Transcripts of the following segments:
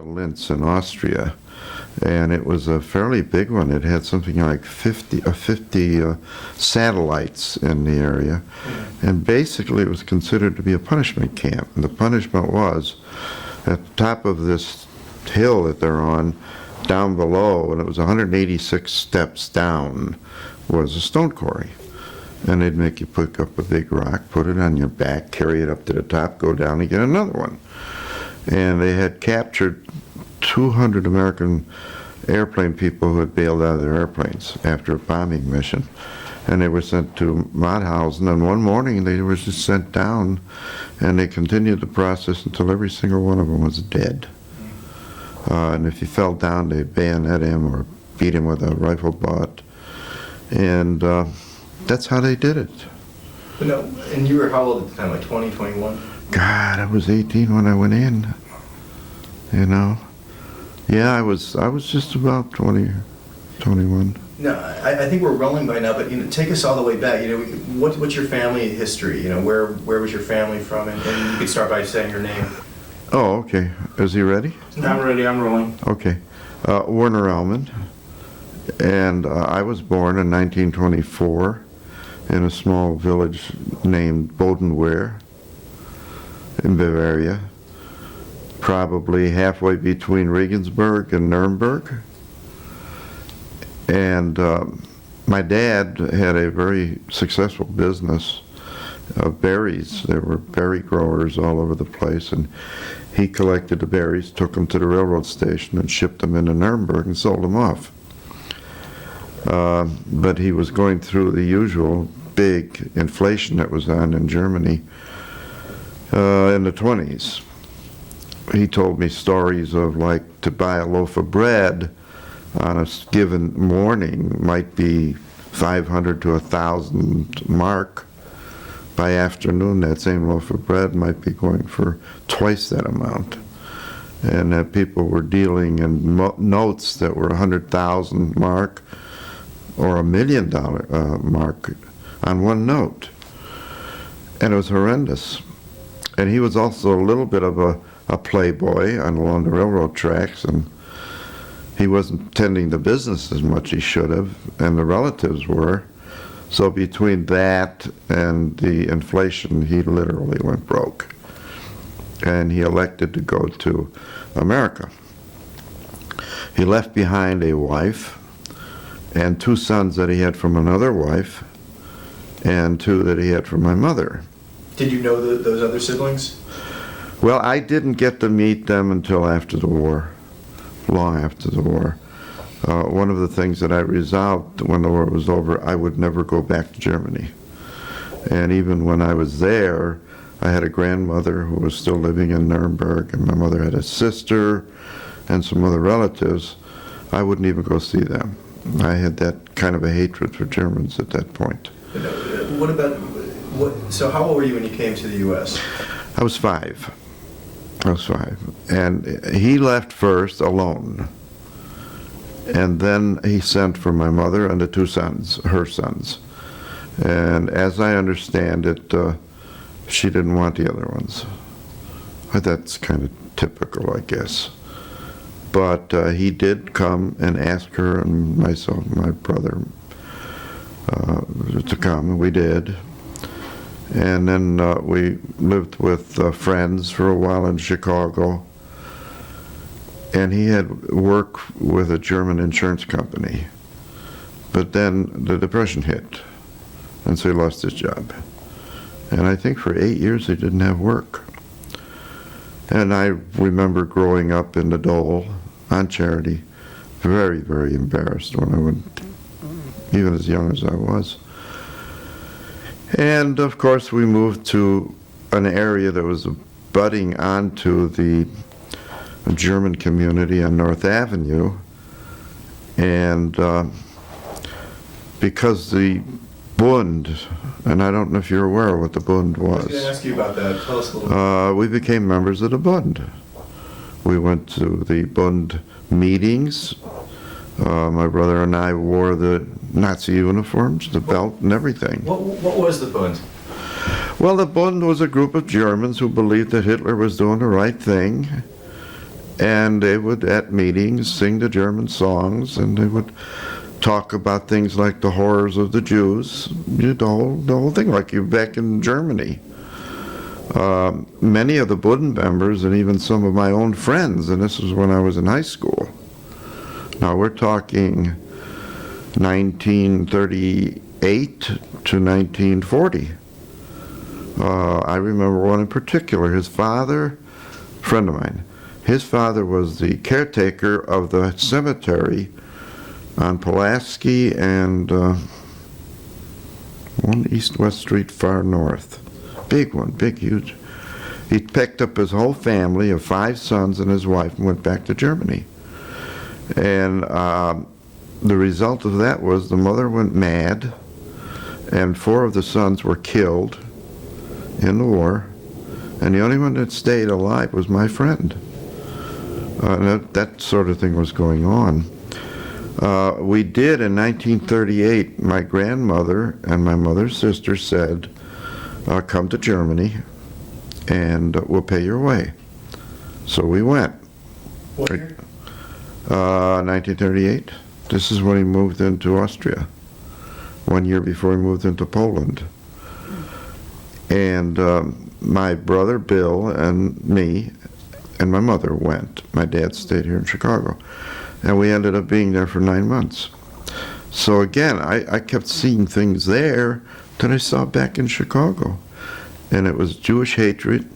Linz in Austria, and it was a fairly big one. It had something like 50 satellites in the area, and basically it was considered to be a punishment camp. And the punishment was at the top of this hill that they're on, down below, and it was 186 steps down, was a stone quarry. And they'd make you pick up a big rock, put it on your back, carry it up to the top, go down and get another one. And they had captured 200 American airplane people who had bailed out of their airplanes after a bombing mission. And they were sent to Mauthausen, and one morning they were just sent down, and they continued the process until every single one of them was dead. And if he fell down, they'd bayonet him or beat him with a rifle butt. And that's how they did it. But no, and you were how old at the time, like 20, 21? God, I was 18 when I went in, you know. Yeah, I was just about 20, 21. No, I think we're rolling by now, but take us all the way back. What's your family history? Where was your family from? And you could start by saying your name. Oh, okay. Is he ready? I'm ready. I'm rolling. Okay. Werner Ellmann, and I was born in 1924 in a small village named Bodenwoehr in Bavaria, probably halfway between Regensburg and Nuremberg. And my dad had a very successful business of berries. There were berry growers all over the place, and he collected the berries, took them to the railroad station, and shipped them into Nuremberg and sold them off. But he was going through the usual big inflation that was on in Germany in the 20s. He told me stories of, like, to buy a loaf of bread on a given morning might be 500 to 1,000 mark. By afternoon, that same loaf of bread might be going for twice that amount. And that people were dealing in notes that were 100,000 mark or $1 million mark on one note. And it was horrendous. And he was also a little bit of a playboy along the railroad tracks, and he wasn't tending the business as much as he should have, and the relatives were. So between that and the inflation, he literally went broke. And he elected to go to America. He left behind a wife and 2 sons that he had from another wife and 2 that he had from my mother. Did you know those other siblings? Well, I didn't get to meet them until after the war, long after the war. One of the things that I resolved when the war was over, I would never go back to Germany. And even when I was there, I had a grandmother who was still living in Nuremberg, and my mother had a sister and some other relatives. I wouldn't even go see them. I had that kind of a hatred for Germans at that point. So how old were you when you came to the U.S.? I was 5. And he left first alone. And then he sent for my mother and the 2 sons, her sons. And as I understand it, she didn't want the other ones. That's kind of typical, I guess. But he did come and ask her and myself and my brother to come, and we did. And then we lived with friends for a while in Chicago. And he had worked with a German insurance company. But then the Depression hit, and so he lost his job. And I think for 8 years he didn't have work. And I remember growing up in the dole on charity, very, very embarrassed when I went, even as young as I was. And of course we moved to an area that was butting onto the German community on North Avenue, and because the Bund, and I don't know if you're aware of what the Bund was. I was going to ask you about that. Tell us a little bit. We became members of the Bund. We went to the Bund meetings. My brother and I wore the Nazi uniforms, the belt and everything. What was the Bund? Well, the Bund was a group of Germans who believed that Hitler was doing the right thing, And they would, at meetings, sing the German songs, and they would talk about things like the horrors of the Jews, the whole thing, like you're back in Germany. Many of the Bund members, and even some of my own friends, and this was when I was in high school. Now we're talking 1938 to 1940. I remember one in particular. His father, friend of mine, his father was the caretaker of the cemetery on Pulaski and one East-West Street far north. Big one, big, huge. He picked up his whole family of 5 sons and his wife and went back to Germany. And the result of that was the mother went mad, and 4 of the sons were killed in the war, and the only one that stayed alive was my friend. That sort of thing was going on. We did in 1938, my grandmother and my mother's sister said, come to Germany and we'll pay your way. So we went. What year? 1938. This is when he moved into Austria, 1 year before he moved into Poland. And my brother Bill and me and my mother went. My dad stayed here in Chicago. And we ended up being there for 9 months. So again, I kept seeing things there that I saw back in Chicago. And it was Jewish hatred,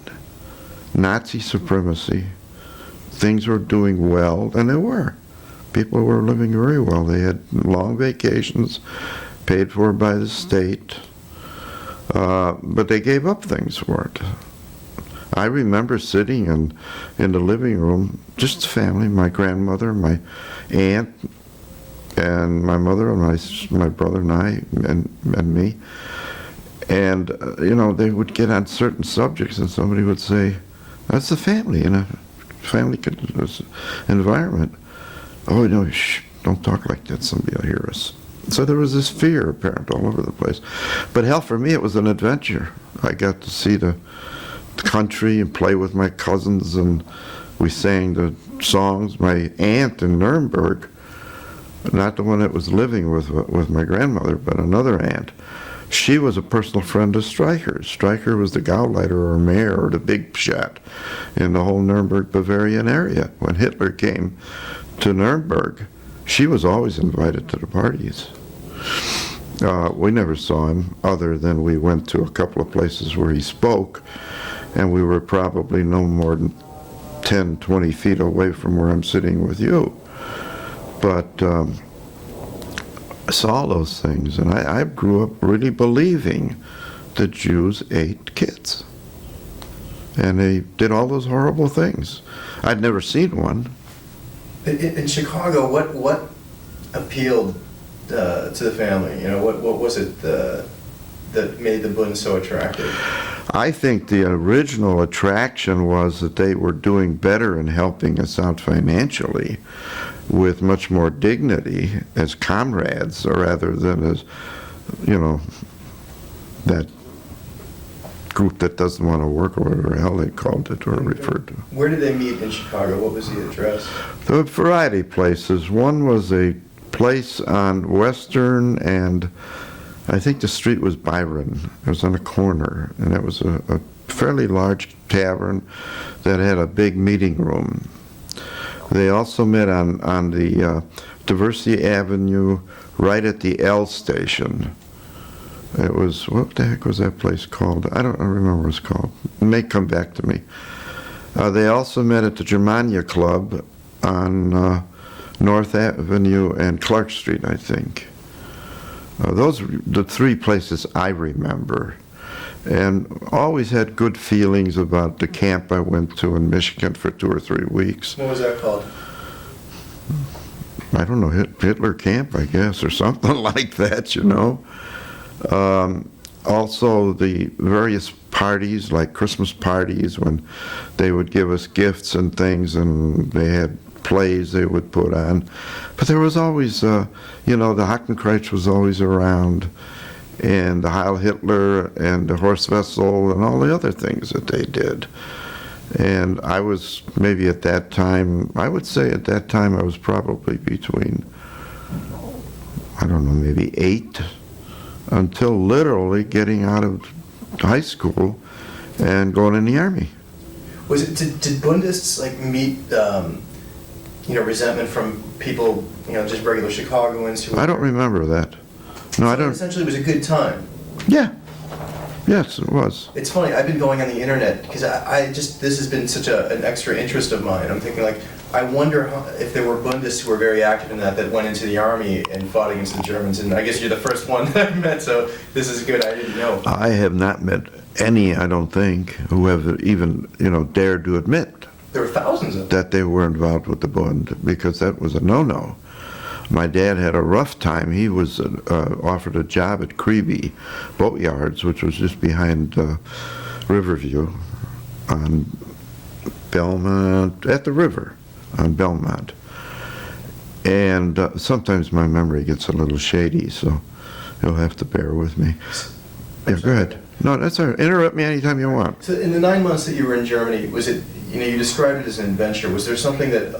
Nazi supremacy. Things were doing well, and they were. People were living very well. They had long vacations, paid for by the state, but they gave up things for it. I remember sitting in the living room, just family, my grandmother, my aunt, and my mother, and my brother and I, and me. And, you know, they would get on certain subjects, and somebody would say, that's the family in a family environment. Oh, no, shh, don't talk like that, somebody will hear us. So there was this fear apparent all over the place. But hell, for me, it was an adventure. I got to see the country and play with my cousins, and we sang the songs. My aunt in Nuremberg, not the one that was living with my grandmother, but another aunt, she was a personal friend of Streicher's. Streicher was the Gauleiter or mayor or the big shot in the whole Nuremberg, Bavarian area. When Hitler came to Nuremberg, she was always invited to the parties. We never saw him other than we went to a couple of places where he spoke, and we were probably no more than 10, 20 feet away from where I'm sitting with you. But I saw those things, and I grew up really believing that Jews ate kids. And they did all those horrible things. I'd never seen one. In Chicago, what appealed to the family? You know, what was it that made the Bund so attractive? I think the original attraction was that they were doing better and helping us out financially with much more dignity as comrades rather than as, you know, that group that doesn't want to work, or whatever the hell they called it or referred to. Where did they meet in Chicago? What was the address? There were a variety of places. One was a place on Western, and I think the street was Byron. It was on a corner, and it was a fairly large tavern that had a big meeting room. They also met on the Diversity Avenue right at the L station. It was, what the heck was that place called? I don't remember what it's called. It may come back to me. They also met at the Germania Club on North Avenue and Clark Street, I think. Those are the 3 places I remember. And always had good feelings about the camp I went to in Michigan for 2 or 3 weeks. What was that called? I don't know, Hitler camp, I guess, or something like that, you know. Also, the various parties, like Christmas parties, when they would give us gifts and things, and they had plays they would put on. But there was always, you know, the Hakenkreuz was always around, and the Heil Hitler and the Horst Wessel and all the other things that they did. And I was maybe at that time, I would say at that time I was probably between, I don't know, maybe 8 until literally getting out of high school and going in the Army. Was it, did Bundists like meet, resentment from people, just regular Chicagoans who? I don't remember that. No, I don't. Essentially, it was a good time. Yeah. Yes, it was. It's funny, I've been going on the internet because this has been such an extra interest of mine. I'm thinking like, I wonder if there were Bundists who were very active in that went into the army and fought against the Germans. And I guess you're the first one that I've met, so this is good. I didn't know. I have not met any, I don't think, who have even, dared to admit There were thousands of them. that they were involved with the Bund, because that was a no-no. My dad had a rough time. He was offered a job at Creeby Boatyards, which was just behind Riverview on Belmont, at the river on Belmont. And sometimes my memory gets a little shady, so you'll have to bear with me. Yeah, go ahead. No, that's all right. Interrupt me anytime you want. So in the 9 months that you were in Germany, was it, you described it as an adventure. Was there something that,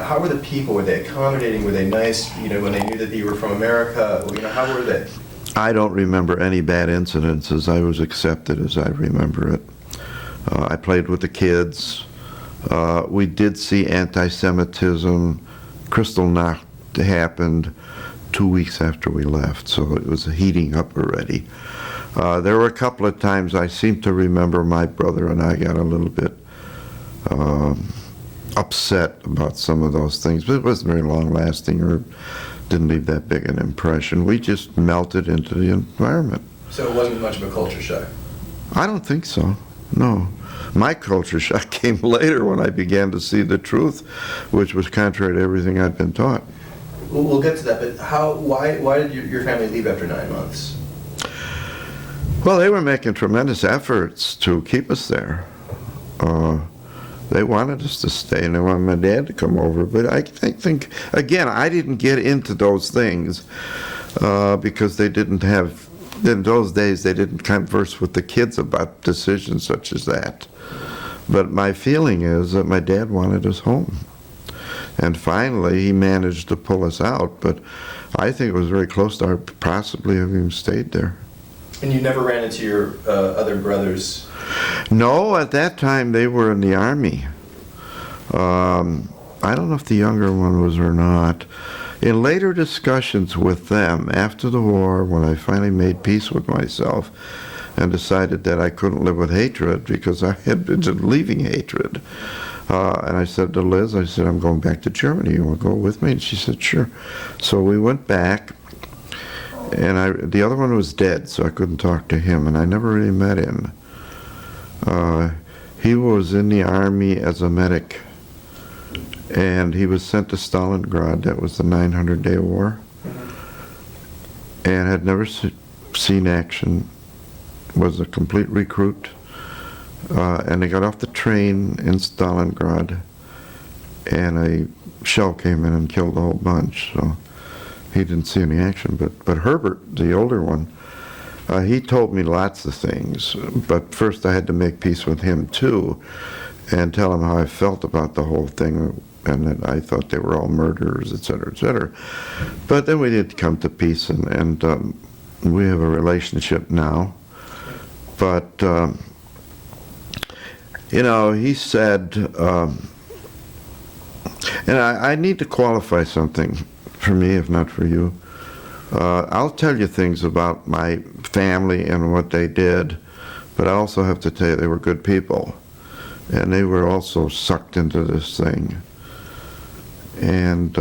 how were the people? Were they accommodating? Were they nice, when they knew that you were from America? How were they? I don't remember any bad incidences. I was accepted as I remember it. I played with the kids. We did see anti-Semitism. Kristallnacht happened 2 weeks after we left, so it was heating up already. There were a couple of times I seem to remember my brother and I got a little bit upset about some of those things, but it wasn't very long-lasting or didn't leave that big an impression. We just melted into the environment. So it wasn't much of a culture shock? I don't think so, no. My culture shock came later when I began to see the truth, which was contrary to everything I'd been taught. We'll get to that, but why did your family leave after 9 months? Well, they were making tremendous efforts to keep us there. They wanted us to stay, and they wanted my dad to come over. But I think, again, I didn't get into those things because they didn't have, in those days, they didn't converse with the kids about decisions such as that. But my feeling is that my dad wanted us home. And finally, he managed to pull us out. But I think it was very close to our possibly having stayed there. And you never ran into your other brothers? No, at that time they were in the Army. I don't know if the younger one was or not. In later discussions with them after the war, when I finally made peace with myself and decided that I couldn't live with hatred because I had been leaving hatred, and I said to Liz, I said, I'm going back to Germany. You want to go with me? And she said, sure. So we went back. And the other one was dead, so I couldn't talk to him, and I never really met him. He was in the Army as a medic, and he was sent to Stalingrad. That was the 900-day war, and had never seen action, was a complete recruit, and they got off the train in Stalingrad, and a shell came in and killed the whole bunch, so he didn't see any action. But Herbert, the older one, he told me lots of things, but first I had to make peace with him too and tell him how I felt about the whole thing and that I thought they were all murderers, et cetera, et cetera. But then we did come to peace, and we have a relationship now. But, he said, and I need to qualify something for me, if not for you. I'll tell you things about my family and what they did, but I also have to tell you they were good people, and they were also sucked into this thing. And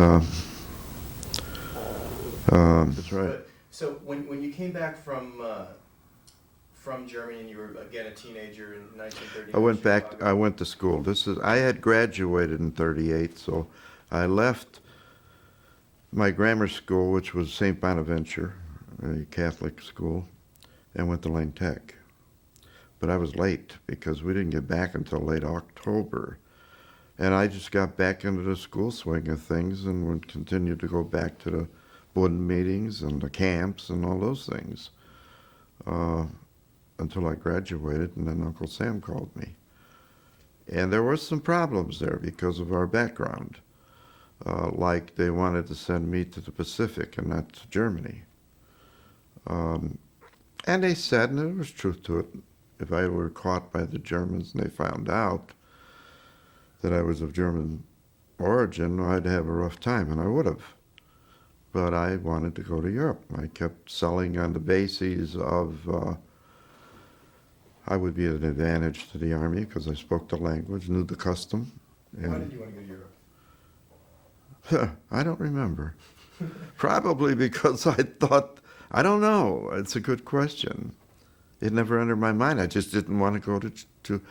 that's right. So when you came back from Germany and you were again a teenager in 1930, I went to school. I had graduated in 38, so I left my grammar school, which was St. Bonaventure, a Catholic school, and went to Lane Tech. But I was late because we didn't get back until late October. And I just got back into the school swing of things and would continue to go back to the Bund meetings and the camps and all those things until I graduated, and then Uncle Sam called me. And there were some problems there because of our background. Like they wanted to send me to the Pacific and not to Germany. And they said, and there was truth to it, if I were caught by the Germans and they found out that I was of German origin, I'd have a rough time, and I would have. But I wanted to go to Europe. I kept selling on the bases of I would be an advantage to the Army because I spoke the language, knew the custom. Why did you want to go to Europe? I don't remember. Probably because I thought, I don't know. It's a good question. It never entered my mind. I just didn't want to go to.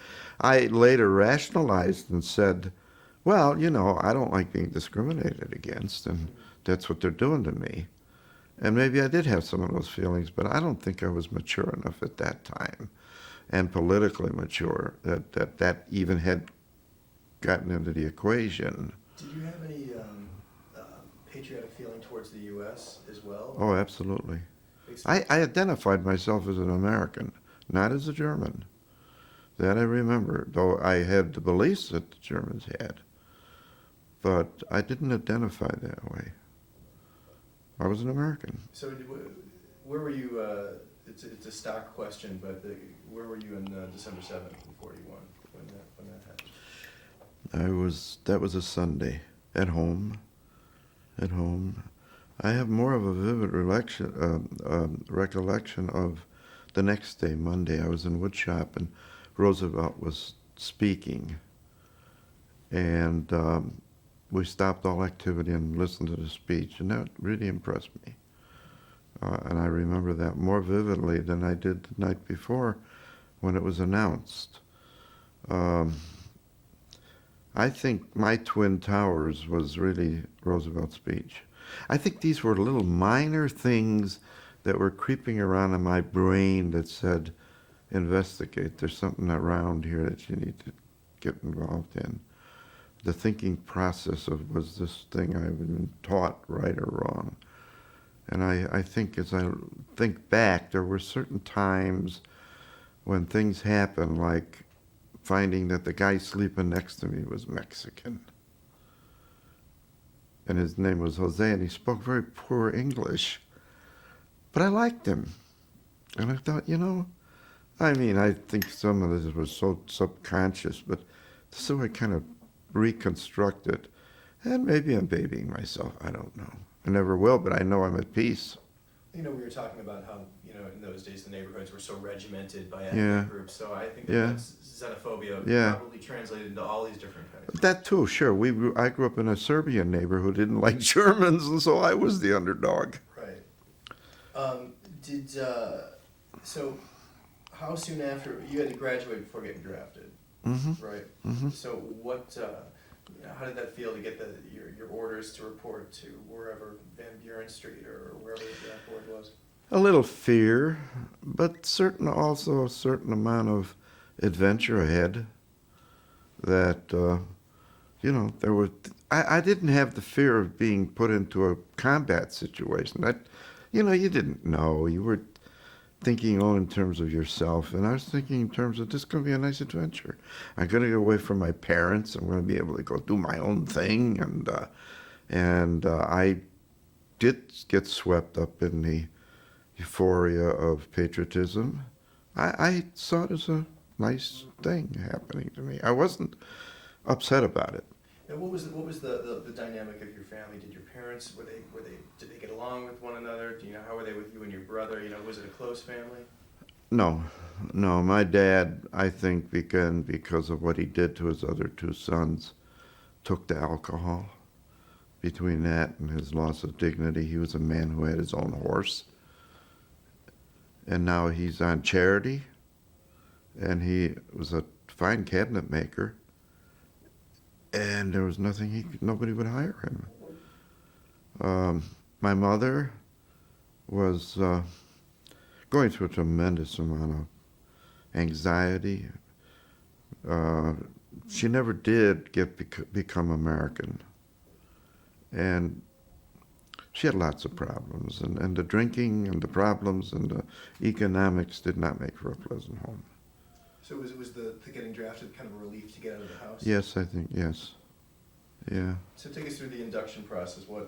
I later rationalized and said, well, you know, I don't like being discriminated against, and that's what they're doing to me. And maybe I did have some of those feelings, but I don't think I was mature enough at that time and politically mature that even had gotten into the equation. Did you have any patriotic feeling towards the U.S. as well? Oh, absolutely. I identified myself as an American, not as a German. That I remember, though I had the beliefs that the Germans had. But I didn't identify that way. I was an American. So where were you, it's a stock question, but where were you on December 7th in 41 when that happened? That was a Sunday, at home. I have more of a vivid recollection of the next day, Monday. I was in woodshop and Roosevelt was speaking. And we stopped all activity and listened to the speech, and that really impressed me. And I remember that more vividly than I did the night before when it was announced. I think my Twin Towers was really Roosevelt's speech. I think these were little minor things that were creeping around in my brain that said, investigate, there's something around here that you need to get involved in. The thinking process of, was this thing I've been taught right or wrong? And I think as I think back, there were certain times when things happened, like finding that the guy sleeping next to me was Mexican. And his name was Jose, and he spoke very poor English. But I liked him. And I thought, you know, I mean, I think some of this was so subconscious, but this is how I kind of reconstructed. And maybe I'm babying myself, I don't know. I never will, but I know I'm at peace. You know, we were talking about how, you know, in those days the neighborhoods were so regimented by ethnic groups, so I think that's xenophobia probably translated into all these different kinds. That too, sure. I grew up in a Serbian neighbor who didn't like Germans, and so I was the underdog. Right. So how soon after, you had to graduate before getting drafted, right? Mm-hmm. So what, how did that feel to get your orders to report to wherever Van Buren Street or wherever the draft board was? A little fear, but also a certain amount of adventure ahead. That you know, there were. I didn't have the fear of being put into a combat situation. That, you know, you didn't know. You were thinking all in terms of yourself, and I was thinking in terms of, this is going to be a nice adventure. I'm going to get away from my parents. I'm going to be able to go do my own thing, and I did get swept up in the euphoria of patriotism. I saw it as a nice thing happening to me. I wasn't upset about it. And what was the dynamic of your family? Did your parents did they get along with one another? Do you know, how were they with you and your brother? You know, was it a close family? No. My dad, I think, began, because of what he did to his other two sons, took to alcohol. Between that and his loss of dignity, he was a man who had his own horse. And now he's on charity, and he was a fine cabinet maker, and there was nobody would hire him. My mother was going through a tremendous amount of anxiety. She never did become American, and she had lots of problems, and the drinking and the problems and the economics did not make for a pleasant home. So was the getting drafted kind of a relief to get out of the house? Yes, I think, yes. Yeah. So take us through the induction process, from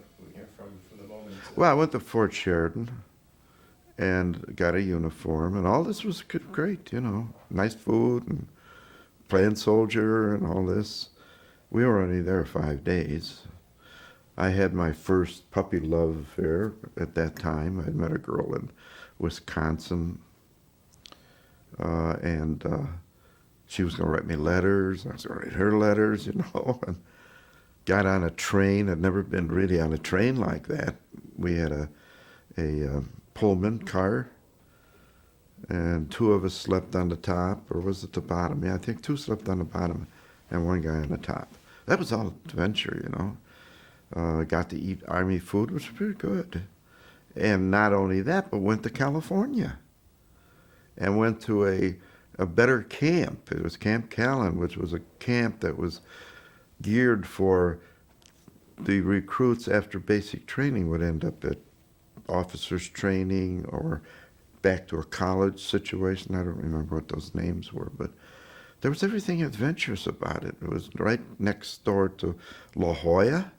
the moment. Well, I went to Fort Sheridan and got a uniform, and all this was great, nice food and playing soldier and all this. We were only there 5 days. I had my first puppy love affair at that time. I'd met a girl in Wisconsin, and she was going to write me letters. I was going to write her letters, and got on a train. I'd never been really on a train like that. We had a Pullman car, and 2 of us slept on the top, or was it the bottom? Yeah, I think 2 slept on the bottom and 1 guy on the top. That was all adventure, Got to eat Army food, which was pretty good. And not only that, but went to California and went to a better camp. It was Camp Callan, which was a camp that was geared for the recruits after basic training would end up at officers training or back to a college situation. I don't remember what those names were, but there was everything adventurous about it. It was right next door to La Jolla,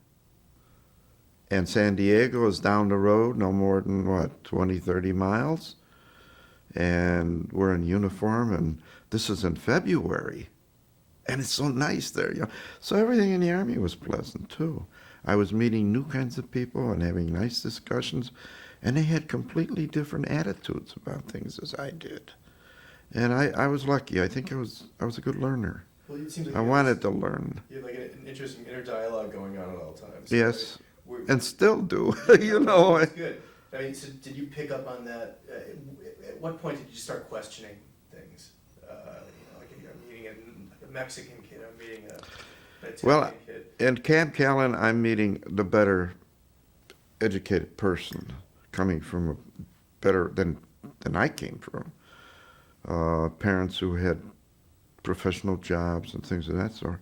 and San Diego is down the road, no more than, 20, 30 miles. And we're in uniform, and this is in February. And it's so nice there, So everything in the Army was pleasant, too. I was meeting new kinds of people and having nice discussions, and they had completely different attitudes about things as I did. And I was lucky. I think I was a good learner. Well, it seems like I wanted to learn. You have like an interesting inner dialogue going on at all times. Yes, Like, and still do, That's good. I mean, so did you pick up on that? At what point did you start questioning things? Like I'm meeting a Mexican kid, I'm meeting an Italian kid. In Camp Callan, I'm meeting the better educated person, coming from a better than I came from. Parents who had professional jobs and things of that sort.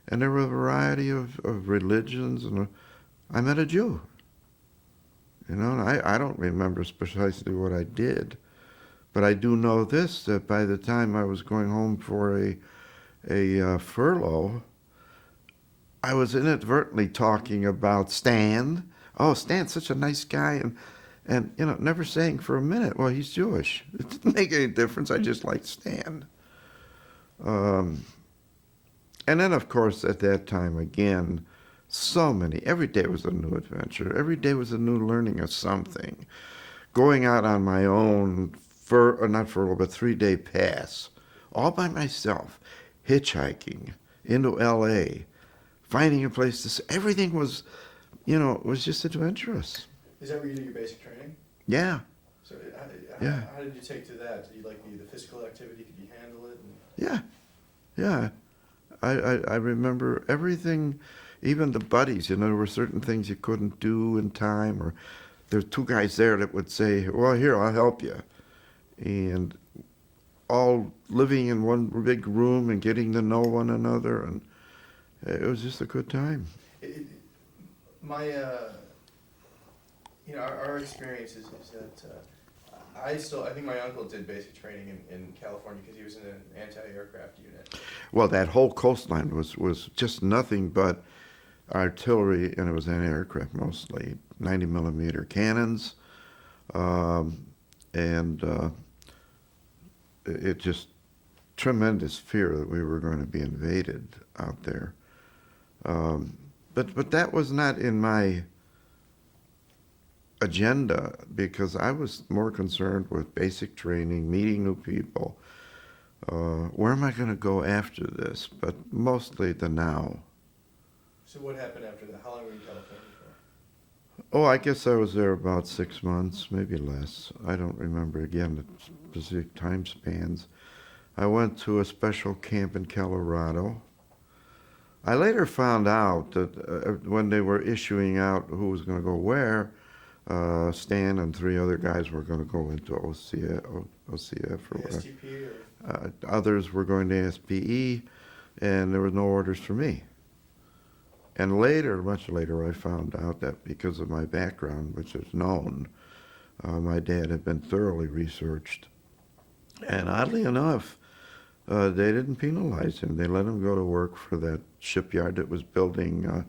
And there were a variety of religions, and I met a Jew. And I don't remember precisely what I did, but I do know this, that by the time I was going home for a furlough, I was inadvertently talking about Stan. Oh, Stan's such a nice guy, and never saying for a minute, well, he's Jewish. It didn't make any difference. I just liked Stan. And then, of course, at that time, again, every day was a new adventure. Every day was a new learning of something. Going out on my own, not furlough, but 3-day pass, all by myself, hitchhiking into L.A., finding a place everything was, was just adventurous. Is that where you do your basic training? Yeah. So Yeah. How did you take to that? Did you like the physical activity? Could you handle it? Yeah. I remember everything, even the buddies, there were certain things you couldn't do in time, or there were 2 guys there that would say, well, here, I'll help you. And all living in one big room and getting to know one another, and it was just a good time. Our experience is that I think my uncle did basic training in California because he was in an anti-aircraft unit. Well, that whole coastline was just nothing but artillery, and it was anti-aircraft mostly, 90 millimeter cannons, and it just tremendous fear that we were going to be invaded out there. But that was not in my agenda, because I was more concerned with basic training, meeting new people. Where am I going to go after this? But mostly the now. So what happened after that? How long were you in California for? Oh, I guess I was there about 6 months, maybe less. I don't remember, again, the specific time spans. I went to a special camp in Colorado. I later found out that when they were issuing out who was going to go where, Stan and 3 other guys were going to go into OCF or whatever. STP or? Others were going to SPE, and there was no orders for me. And later, much later, I found out that because of my background, which is known, my dad had been thoroughly researched. And oddly enough, They didn't penalize him. They let him go to work for that shipyard that was building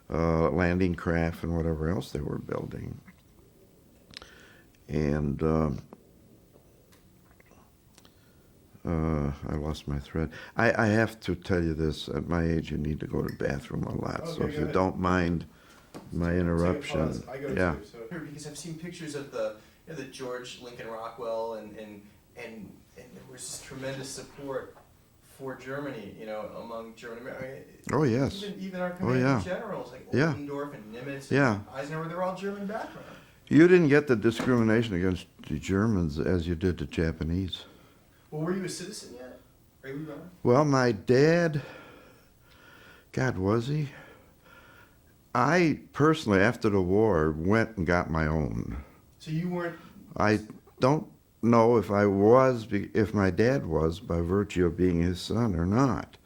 landing craft and whatever else they were building. And I lost my thread. I have to tell you this. At my age, you need to go to the bathroom a lot. Okay, So if go you ahead. don't mind my interruption. I go Yeah. too. So because I've seen pictures of the George Lincoln Rockwell and there was this tremendous support for Germany, among German Americans. Oh, yes. Even our Oh, commanding yeah. generals like Yeah. Oldendorf and Nimitz Yeah. and Eisenhower, they're all German background. You didn't get the discrimination against the Germans as you did the Japanese. Well, were you a citizen yet? Are you wrong? Well, my dad, God, was he? I personally, after the war, went and got my own. So you weren't. I don't know if I was, if my dad was, by virtue of being his son or not.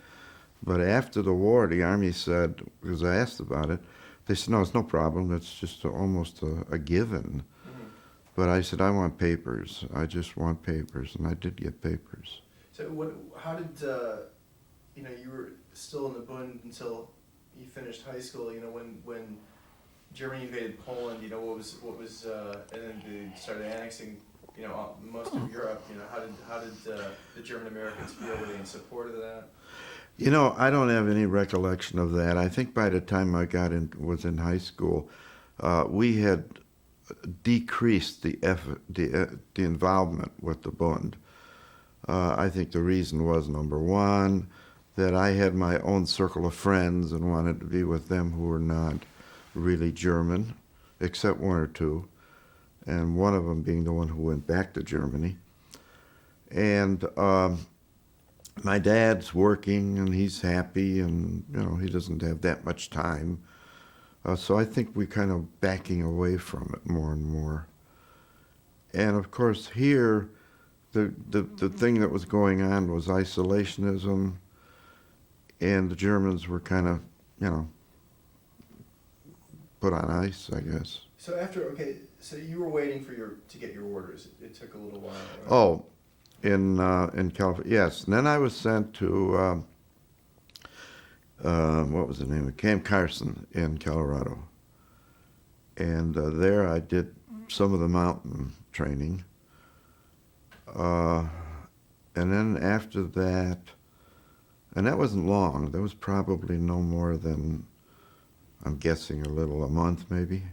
But after the war, the Army said, because I asked about it, they said, no, it's no problem. It's just almost a given. Mhm. But I said, I want papers. I just want papers. And I did get papers. So how did you were still in the Bund until you finished high school? When Germany invaded Poland, what was and then they started annexing most of Europe. How did the German Americans feel? Were they in support of that? I don't have any recollection of that. I think by the time I was in high school, we had decreased the involvement with the Bund. I think the reason was, number one, that I had my own circle of friends and wanted to be with them who were not really German, except one or two, and one of them being the one who went back to Germany. And my dad's working, and he's happy, and he doesn't have that much time. So I think we're kind of backing away from it more and more. And of course here, the thing that was going on was isolationism, and the Germans were kind of, put on ice, I guess. So so you were waiting to get your orders. It took a little while. Right? Oh, in California, yes. And then I was sent to what was the name of Camp Carson in Colorado, and there I did some of the mountain training. And then after that, and that wasn't long. That was probably no more than, I'm guessing, a month maybe.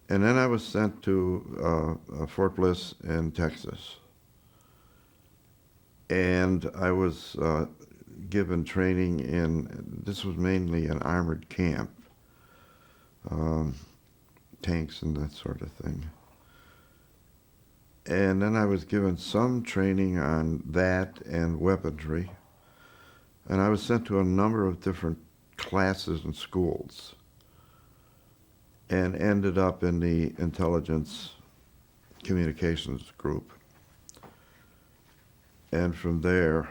And then I was sent to Fort Bliss in Texas. And I was given training this was mainly an armored camp, tanks and that sort of thing. And then I was given some training on that and weaponry. And I was sent to a number of different classes and schools, and ended up in the intelligence communications group. And from there,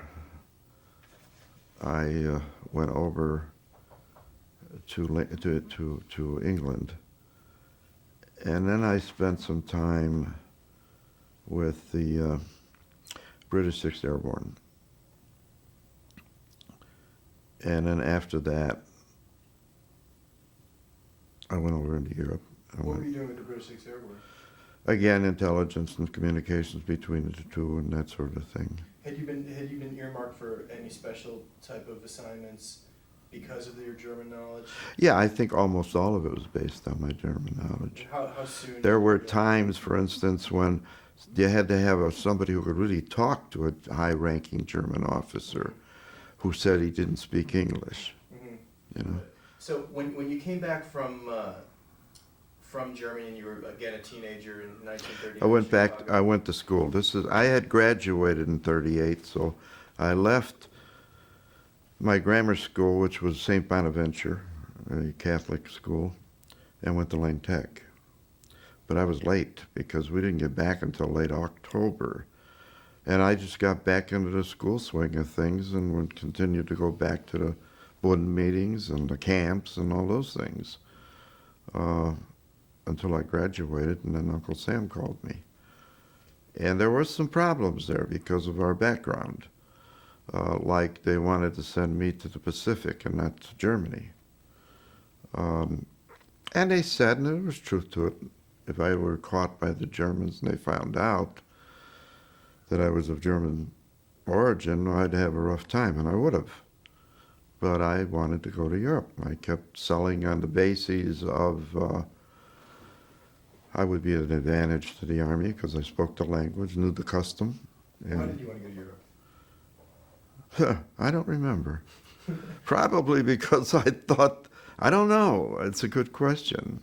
I went over to England, and then I spent some time with the British 6th Airborne. And then after that, I went over into Europe. What were you doing with the British 6th Airborne? Again, intelligence and communications between the two and that sort of thing. Had you been earmarked for any special type of assignments because of your German knowledge? Yeah, I think almost all of it was based on my German knowledge. How soon? There were times, for instance, when you had to have somebody who could really talk to a high-ranking German officer who said he didn't speak English. Mm-hmm. So when you came back from Germany and you were again a teenager in 1930, I went to school. I had graduated in 1938, so I left my grammar school, which was St. Bonaventure, a Catholic school, and went to Lane Tech. But I was late because we didn't get back until late October. And I just got back into the school swing of things and would continue to go back to the Bund meetings and the camps and all those things until I graduated, and then Uncle Sam called me. And there were some problems there because of our background. Like they wanted to send me to the Pacific and not to Germany. And they said, and there was truth to it, if I were caught by the Germans and they found out that I was of German origin, I'd have a rough time, and I would have. But I wanted to go to Europe. I kept selling on the bases of I would be an advantage to the Army because I spoke the language, knew the custom. Why did you want to go to Europe? I don't remember. Probably because I thought, I don't know. It's a good question.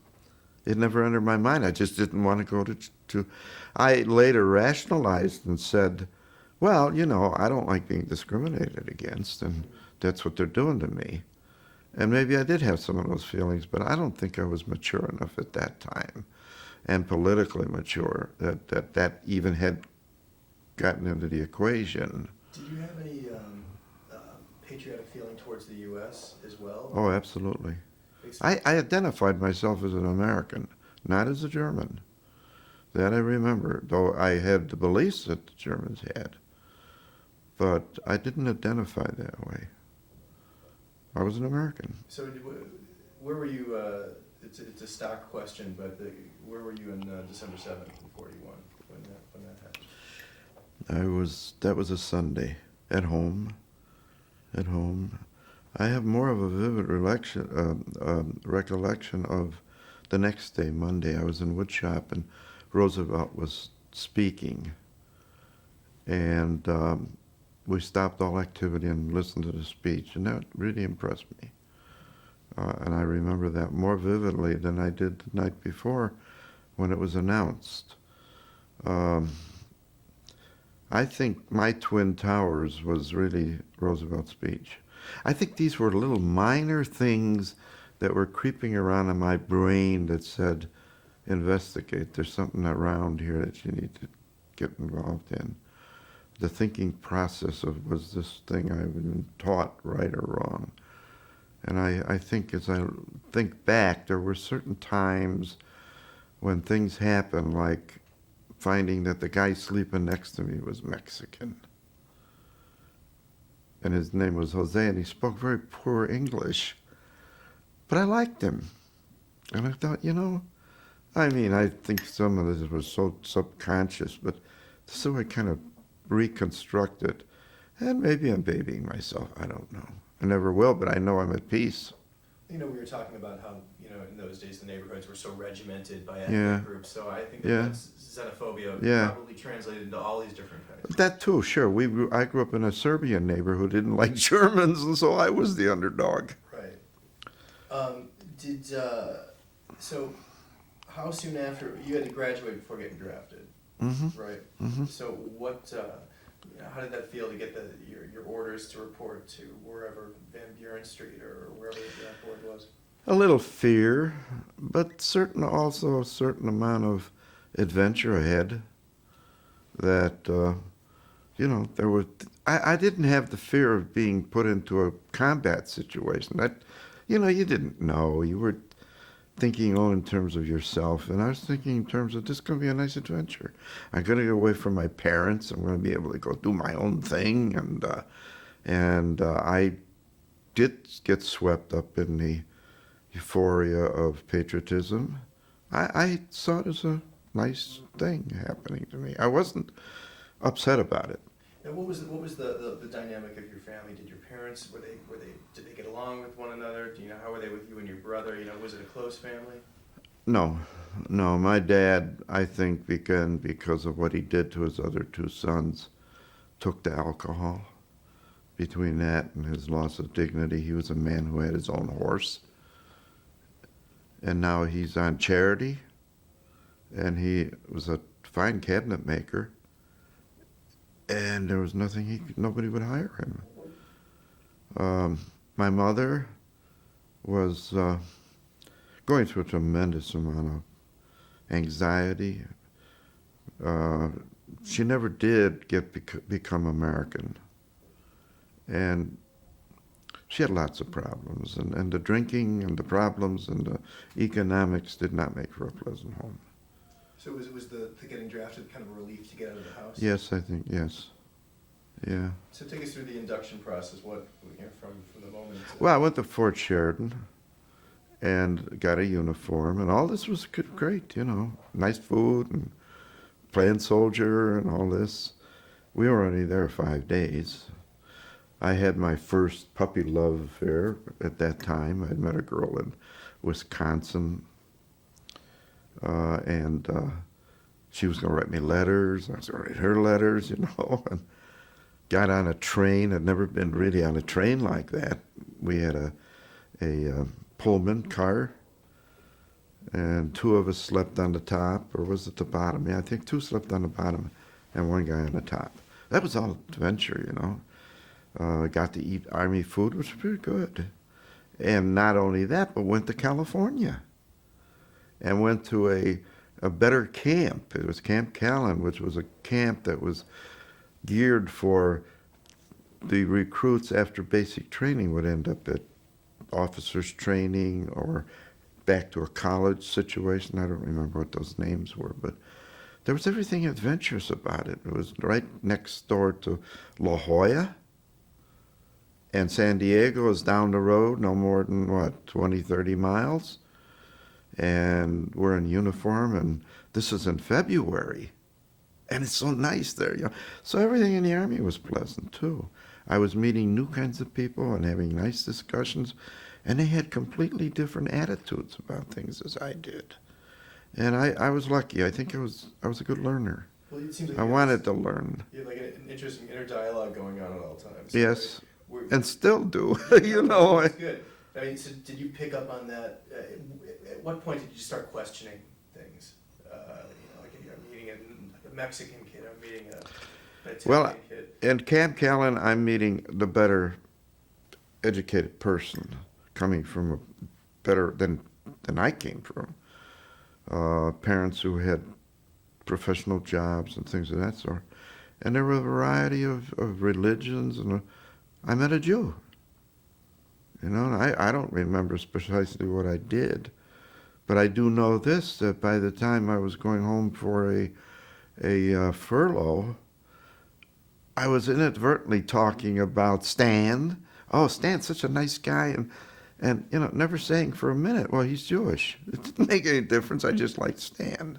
It never entered my mind. I just didn't want to go to. I later rationalized and said, well, you know, I don't like being discriminated against, and that's what they're doing to me. And maybe I did have some of those feelings, but I don't think I was mature enough at that time and politically mature that even had gotten into the equation. Did you have any patriotic feeling towards the U.S. as well? Oh, absolutely. I identified myself as an American, not as a German. That I remember, though I had the beliefs that the Germans had. But I didn't identify that way. I was an American. So where were you, it's a stock question, but where were you in December 7th in 41 when that happened? That was a Sunday, at home. I have more of a vivid recollection of the next day, Monday. I was in woodshop and Roosevelt was speaking. And we stopped all activity and listened to the speech, and that really impressed me. And I remember that more vividly than I did the night before when it was announced. I think my Twin Towers was really Roosevelt's speech. I think these were little minor things that were creeping around in my brain that said, investigate, there's something around here that you need to get involved in. The thinking process of, was this thing I've been taught right or wrong? And I think as I think back, there were certain times when things happened, like finding that the guy sleeping next to me was Mexican. And his name was Jose, and he spoke very poor English. But I liked him. And I thought, you know, I mean, I think some of this was so subconscious, but so I kind of reconstructed. And maybe I'm babying myself, I don't know. I never will, but I know I'm at peace. You know, we were talking about how, you know, in those days the neighborhoods were so regimented by ethnic groups, so I think that's xenophobia probably translated into all these different kinds. That too, sure. I grew up in a Serbian neighborhood who didn't like Germans, and so I was the underdog. Right. So how soon after, you had to graduate before getting drafted, right? So what, how did that feel to get your orders to report to wherever Van Buren Street or wherever the draft board was? A little fear, but also a certain amount of adventure ahead. That you know, there was. I didn't have the fear of being put into a combat situation. That, you know, you didn't know. You were thinking in terms of yourself, and I was thinking in terms of, this is going to be a nice adventure. I'm going to get away from my parents. I'm going to be able to go do my own thing, and I did get swept up in the euphoria of patriotism. I saw it as a nice thing happening to me. I wasn't upset about it. Now, what was the dynamic of your family? Did your parents did they get along with one another? Do you know, how were they with you and your brother? You know, was it a close family? No. My dad, I think, began because of what he did to his other two sons, took to alcohol. Between that and his loss of dignity, he was a man who had his own horse. And now he's on charity, and he was a fine cabinet maker, and there was nobody would hire him. My mother was going through a tremendous amount of anxiety. She never did become American, and she had lots of problems, and the drinking and the problems and the economics did not make for a pleasant home. So was the getting drafted kind of a relief to get out of the house? Yes, I think, yes. Yeah. So take us through the induction process, from the moment. Well, I went to Fort Sheridan and got a uniform, and all this was great, nice food and playing soldier and all this. We were only there 5 days. I had my first puppy love affair at that time. I'd met a girl in Wisconsin, and she was going to write me letters. I was going to write her letters, and got on a train. I'd never been really on a train like that. We had a Pullman car, and 2 of us slept on the top, or was it the bottom? Yeah, I think 2 slept on the bottom and 1 guy on the top. That was all adventure, got to eat Army food, which was pretty good. And not only that, but went to California and went to a better camp. It was Camp Callan, which was a camp that was geared for the recruits after basic training would end up at officers training or back to a college situation. I don't remember what those names were, but there was everything adventurous about it. It was right next door to La Jolla, and San Diego is down the road, no more than, 20, 30 miles. And we're in uniform, and this is in February. And it's so nice there, So everything in the Army was pleasant, too. I was meeting new kinds of people and having nice discussions, and they had completely different attitudes about things as I did. And I was lucky. I think I was a good learner. Well, it seems like I wanted to learn. You had like an interesting inner dialogue going on at all times. Yes, Like, and still do, That's good. I mean, so did you pick up on that? At what point did you start questioning things? Like I'm meeting a Mexican kid, I'm meeting an Italian Well, kid. in Camp Callan, I'm meeting the better educated person coming from a better than I came from. Parents who had professional jobs and things of that sort. And there were a variety of religions, and I met a Jew. And I don't remember precisely what I did, but I do know this, that by the time I was going home for a furlough, I was inadvertently talking about Stan. Oh, Stan's such a nice guy, and never saying for a minute, well, he's Jewish. It didn't make any difference. I just liked Stan.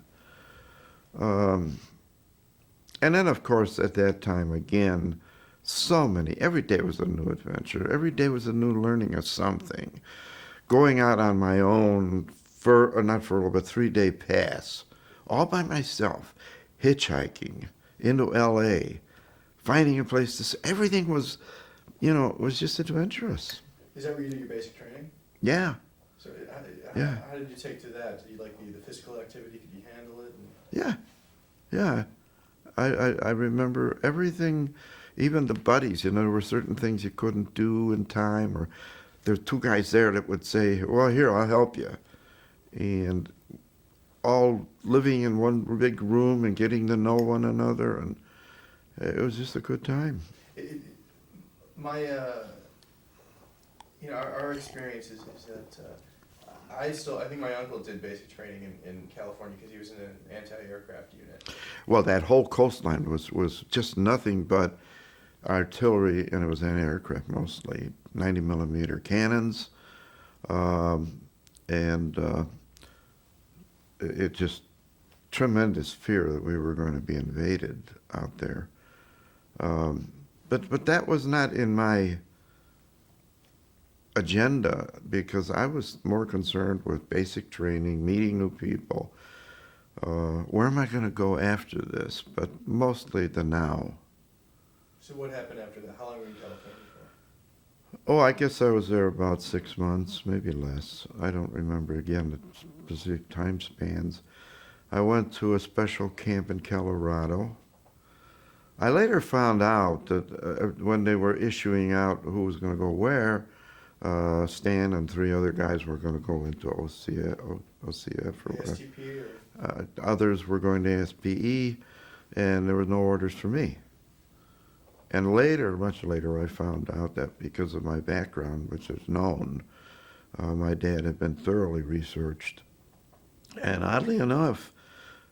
And then, of course, at that time, again, every day was a new adventure. Every day was a new learning of something. Going out on my own, not furlough, but 3-day pass, all by myself, hitchhiking into L.A., finding a place to stay. Everything was, was just adventurous. Is that where you do your basic training? Yeah. So Yeah. how did you take to that? Did you like the physical activity? Could you handle it? Yeah. I remember everything, even the buddies. There were certain things you couldn't do in time, or there were 2 guys there that would say, well, here, I'll help you. And all living in one big room and getting to know one another, and it was just a good time. Our experience is that I think my uncle did basic training in California because he was in an anti-aircraft unit. Well, that whole coastline was just nothing but artillery, and it was anti-aircraft mostly, 90-millimeter cannons, and it just tremendous fear that we were going to be invaded out there. But that was not in my agenda, because I was more concerned with basic training, meeting new people. Where am I going to go after this? But mostly the now. So what happened after that? How long were you in California for? Oh, I guess I was there about 6 months, maybe less. I don't remember, again, the specific time spans. I went to a special camp in Colorado. I later found out that when they were issuing out who was going to go where, Stan and 3 other guys were going to go into OCF or whatever. ASTP or? Others were going to SPE, and there were no orders for me. And later, much later, I found out that because of my background, which is known, my dad had been thoroughly researched. And oddly enough,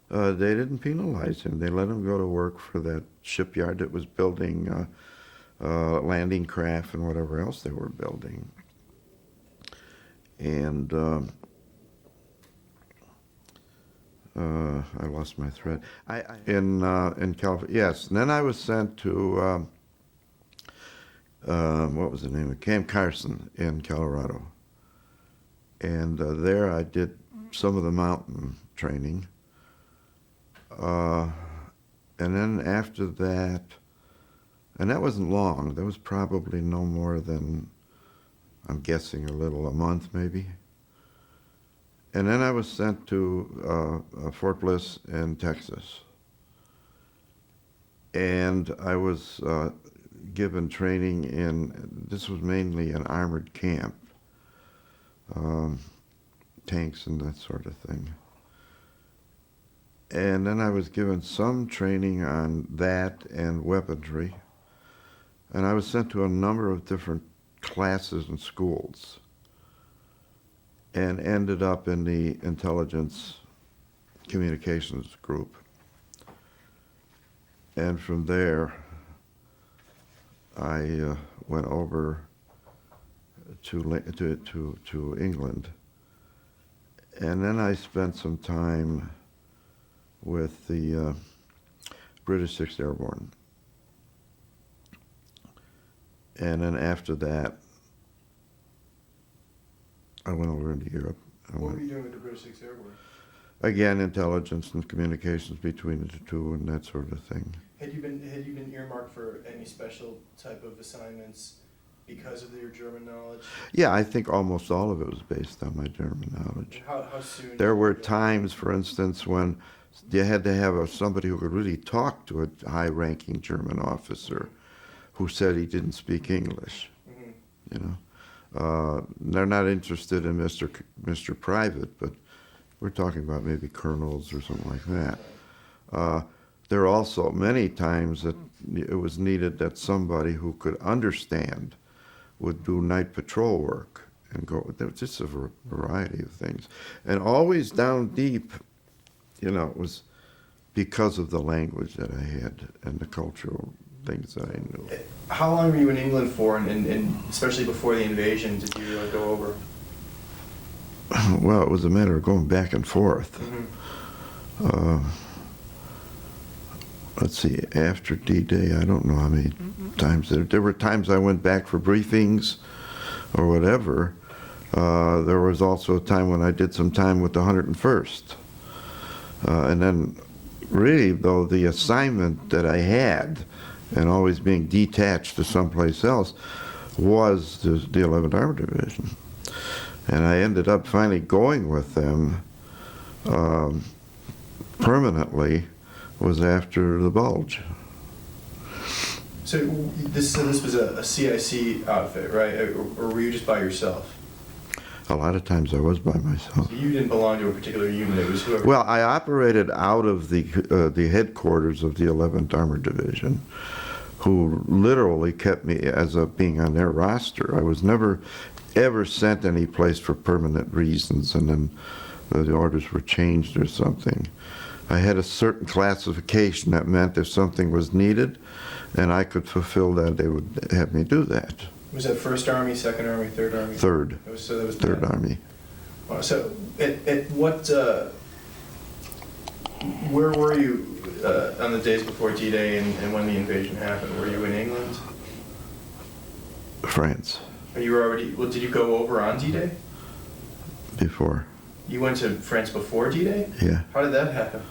They didn't penalize him. They let him go to work for that shipyard that was building landing craft and whatever else they were building. And I lost my thread. In California, yes. And then I was sent to what was the name of Camp Carson in Colorado, and there I did some of the mountain training. And then after that, and that wasn't long. That was probably no more than, I'm guessing, a month maybe. And then I was sent to Fort Bliss in Texas. And I was given training this was mainly an armored camp, tanks and that sort of thing. And then I was given some training on that and weaponry. And I was sent to a number of different classes and schools, and ended up in the intelligence communications group. And from there, I went over to England. And then I spent some time with the British 6th Airborne. And then after that, I went over into Europe. What were you doing with the British 6th Airborne? Again, intelligence and communications between the two and that sort of thing. Had you been earmarked for any special type of assignments because of your German knowledge? Yeah, I think almost all of it was based on my German knowledge. How soon? There were times, for instance, when you had to have somebody who could really talk to a high-ranking German officer who said he didn't speak English. Mm-hmm. You know, they're not interested in Mr. Private, but we're talking about maybe colonels or something like that. There are also many times that it was needed that somebody who could understand would do night patrol work and go. There was just a variety of things, and always down deep, you know, it was because of the language that I had and the cultural things that I knew. How long were you in England for, and especially before the invasion, did you go over? Well, it was a matter of going back and forth. Mm-hmm. Let's see, after D-Day, I don't know how many times. There were times I went back for briefings or whatever. There was also a time when I did some time with the 101st. And then, really, though, the assignment that I had, and always being detached to someplace else, was the 11th Armored Division. And I ended up finally going with them permanently, was after the Bulge. So this was a CIC outfit, right? Or were you just by yourself? A lot of times I was by myself. So you didn't belong to a particular unit, it was whoever... Well, I operated out of the headquarters of the 11th Armored Division, who literally kept me as being on their roster. I was never ever sent any place for permanent reasons, and then the orders were changed or something. I had a certain classification that meant if something was needed and I could fulfill that, they would have me do that. Was that 1st Army, 2nd Army, 3rd Army? Third. So that was 3rd Army. So at what, where were you on the days before D-Day and when the invasion happened? Were you in England? France. Or you were already, well, did you go over on D-Day? Before. You went to France before D-Day? Yeah. How did that happen?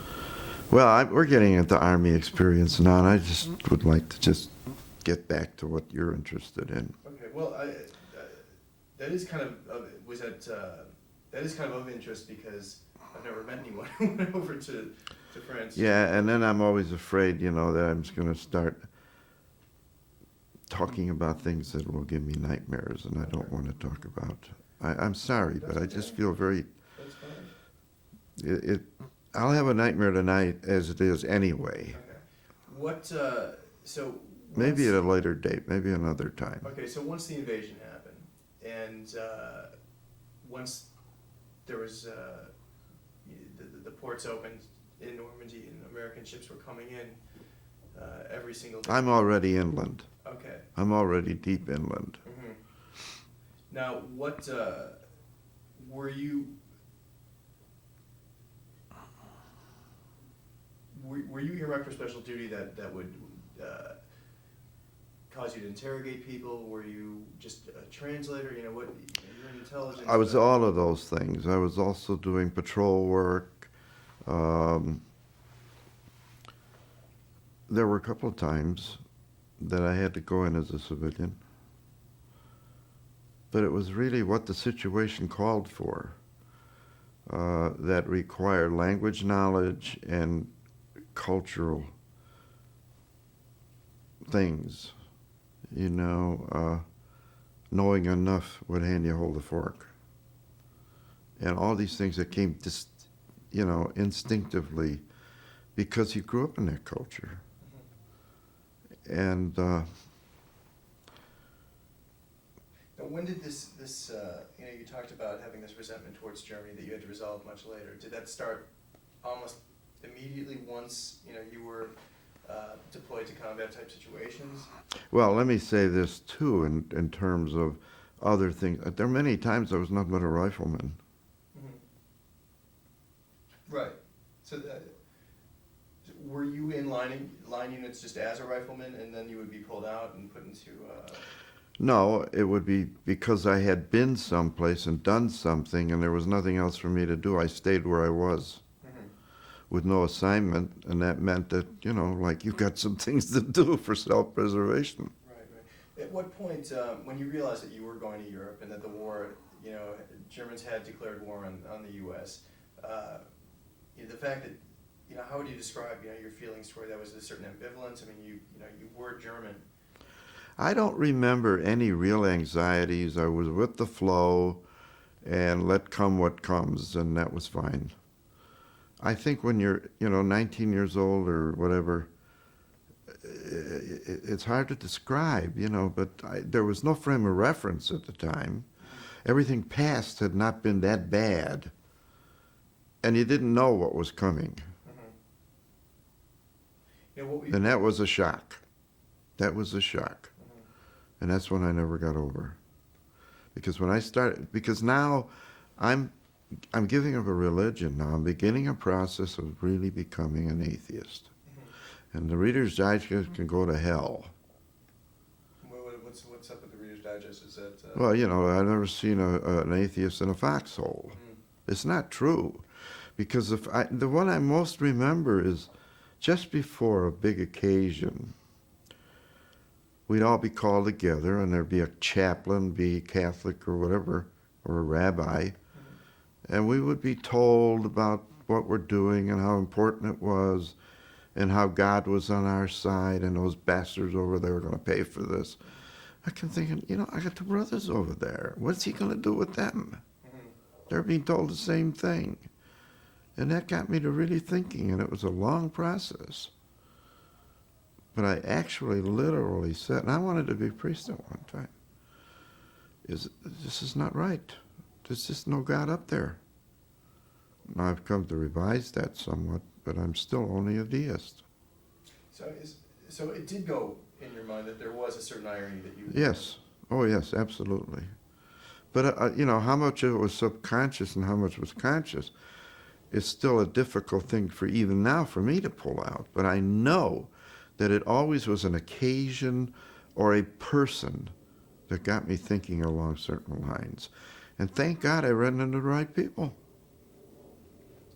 Well, we're getting into Army experience now, and I just would like to just get back to what you're interested in. Okay, well, that is kind of that is kind of interest because I've never met anyone who went over to France. Yeah, and then I'm always afraid, you know, that I'm just going to start talking about things that will give me nightmares, and I don't want to talk about. I'm sorry, but I just feel very. That's fine. I'll have a nightmare tonight, as it is anyway. Okay. What? So. Maybe at a later date, maybe another time. Okay, so once the invasion happened, and once there was the ports opened in Normandy and American ships were coming in every single day. I'm already inland. Okay. I'm already deep inland. Mm-hmm. Now, what were you? Were you earmarked for special duty that would cause you to interrogate people? Were you just a translator? You know what? You're in intelligence. I was all of those things. I was also doing patrol work. There were a couple of times that I had to go in as a civilian, but it was really what the situation called for that required language knowledge and cultural things. You know, knowing enough what hand you hold the fork. And all these things that came just, you know, instinctively because you grew up in that culture. Mm-hmm. And now, when did this you know, you talked about having this resentment towards Germany that you had to resolve much later. Did that start almost immediately once, you know, you were deployed to combat type situations? Well, let me say this too in terms of other things. There are many times I was nothing but a rifleman. Mm-hmm. Right. So were you in line units just as a rifleman, and then you would be pulled out and put into... No, it would be because I had been someplace and done something and there was nothing else for me to do. I stayed where I was. Mm-hmm. With no assignment, and that meant that, you know, like you got some things to do for self-preservation. Right, right. At what point, when you realized that you were going to Europe and that the war, you know, Germans had declared war on the U.S., you know, the fact that, you know, how would you describe, you know, your feelings toward that? Was there a certain ambivalence? I mean, you know, you were German. I don't remember any real anxieties. I was with the flow and let come what comes, and that was fine. I think when you're, you know, 19 years old or whatever, it's hard to describe, you know, but there was no frame of reference at the time. Everything past had not been that bad, and you didn't know what was coming. Mm-hmm. You know, and that was a shock. That was a shock. Mm-hmm. And that's one I never got over. Because when I started, because now I'm giving up a religion now. I'm beginning a process of really becoming an atheist. Mm-hmm. And the Reader's Digest can go to hell. What's up with the Reader's Digest? Is that... Well, you know, I've never seen an atheist in a foxhole. Mm. It's not true. Because the one I most remember is just before a big occasion, we'd all be called together and there'd be a chaplain, be Catholic or whatever, or a rabbi, and we would be told about what we're doing and how important it was and how God was on our side and those bastards over there were going to pay for this. I kept thinking, you know, I got two brothers over there. What's he going to do with them? Mm-hmm. They're being told the same thing. And that got me to really thinking, and it was a long process. But I actually literally said, and I wanted to be a priest at one time, this is not right. There's just no God up there. Now I've come to revise that somewhat, but I'm still only a deist. So it did go in your mind that there was a certain irony that you... Yes. Oh, yes, absolutely. But, you know, how much of it was subconscious and how much was conscious is still a difficult thing for even now for me to pull out. But I know that it always was an occasion or a person that got me thinking along certain lines. And thank God I ran into the right people.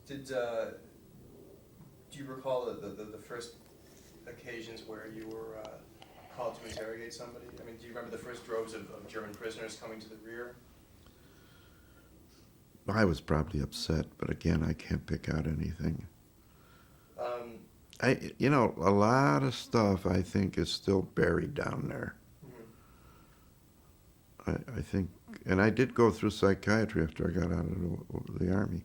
Do you recall the first occasions where you were called to interrogate somebody? I mean, do you remember the first droves of German prisoners coming to the rear? I was probably upset, but again, I can't pick out anything. You know, a lot of stuff I think is still buried down there. Mm-hmm. I think, and I did go through psychiatry after I got out of the Army.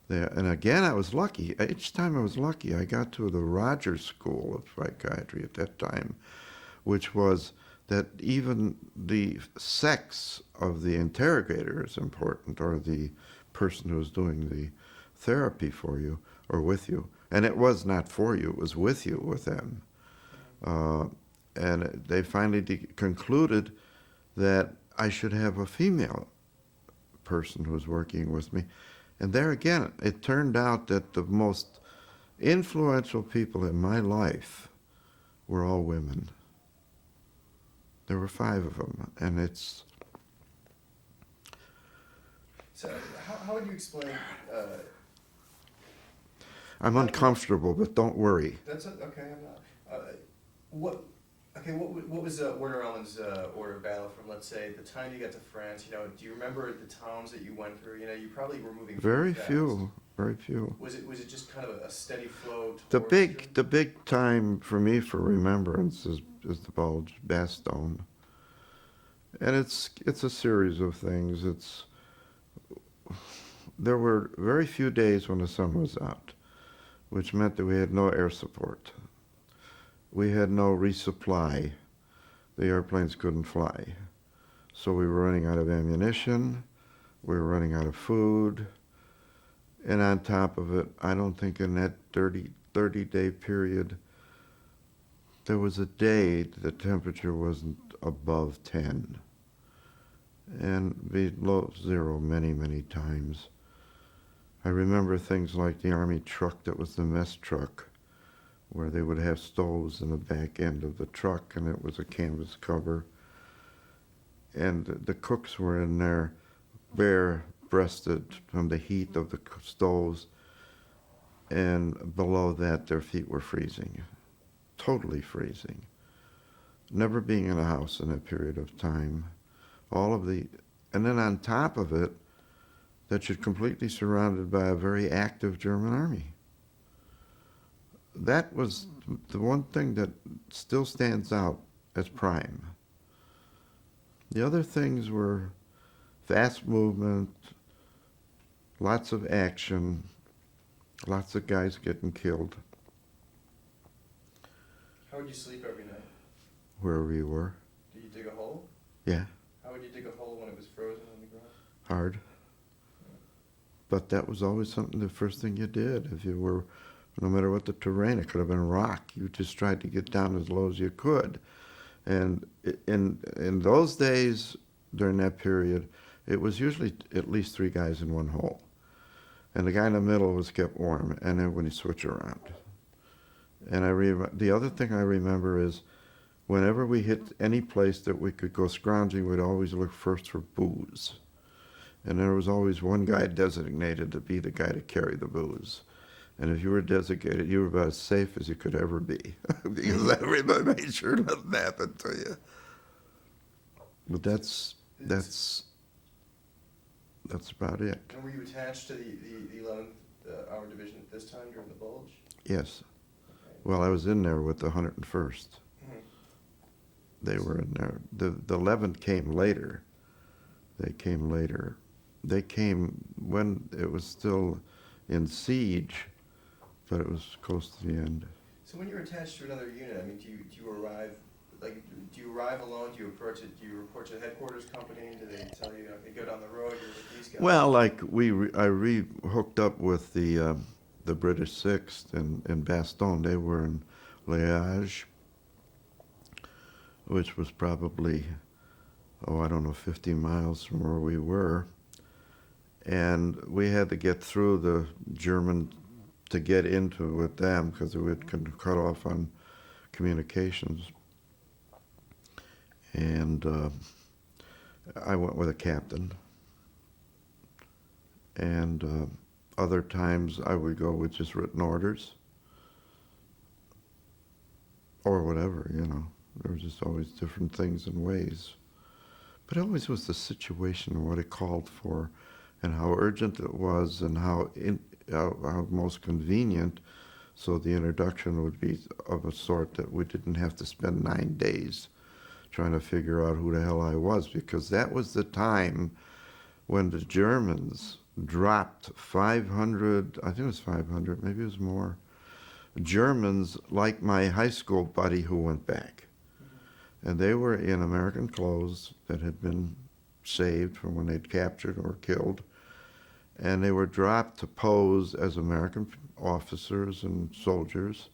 And again, I was lucky. Each time I was lucky, I got to the Rogers School of Psychiatry at that time, which was that even the sex of the interrogator is important, or the person who's doing therapy for you or with you. And it was not for you, it was with you, with them. And they finally concluded that I should have a female person who was working with me. And there again, it turned out that the most influential people in my life were all women. There were 5 of them, and it's... So how would you explain? I'm uncomfortable, but don't worry. That's okay. I'm not. What? Okay. What was Werner Ellmann's order of battle from? Let's say the time you got to France. Do you remember the towns that you went through? You probably were moving. Very fast. few. Very few. Was it just kind of a steady flow? The big time for me for remembrance is the Bulge, Bastogne, and it's a series of things. There were very few days when the sun was out, which meant that we had no air support. We had no resupply. The airplanes couldn't fly. So we were running out of ammunition, we were running out of food, and on top of it, I don't think in that 30-day period, there was a day the temperature wasn't above 10, and below 0 many, many times. I remember things like the Army truck that was the mess truck, where they would have stoves in the back end of the truck, and it was a canvas cover. And the cooks were in there bare-breasted from the heat of the stoves, and below that their feet were freezing, totally freezing. Never being in a house in that period of time. And then on top of it, that you're completely surrounded by a very active German army. That was the one thing that still stands out as prime. The other things were fast movement, lots of action, lots of guys getting killed. How would you sleep every night? Wherever you were. Did you dig a hole? Yeah. How would you dig a hole when it was frozen on the ground? Hard. But that was always something, the first thing you did. If you were, no matter what the terrain, it could have been rock. You just tried to get down as low as you could. And in those days, during that period, it was usually at least 3 guys in one hole. And the guy in the middle was kept warm, and then when you switch around. And the other thing I remember is whenever we hit any place that we could go scrounging, we'd always look first for booze. And there was always one guy designated to be the guy to carry the booze. And if you were designated, you were about as safe as you could ever be, because everybody made sure nothing happened to you. But that's about it. And were you attached to the 11th Armored Division at this time during the Bulge? Yes. Okay. Well, I was in there with the 101st. Mm-hmm. They were in there. The 11th came later. They came later. They came when it was still in siege, but it was close to the end. So when you're attached to another unit, I mean, do you arrive, like, do you arrive alone? Do you report to the headquarters company? Do they tell you, okay, go down the road, you're with these guys? Well, like I hooked up with the British 6th in Bastogne. They were in Liège, which was probably, 50 miles from where we were. And we had to get through the German to get into with them because we would cut off on communications. And I went with a captain. And other times I would go with just written orders or whatever, There were just always different things and ways. But it always was the situation and what it called for and how urgent it was and how most convenient, so the introduction would be of a sort that we didn't have to spend 9 days trying to figure out who the hell I was, because that was the time when the Germans dropped 500, I think it was 500, maybe it was more, Germans like my high school buddy who went back. And they were in American clothes that had been saved from when they'd captured or killed. and they were dropped to pose as American officers and soldiers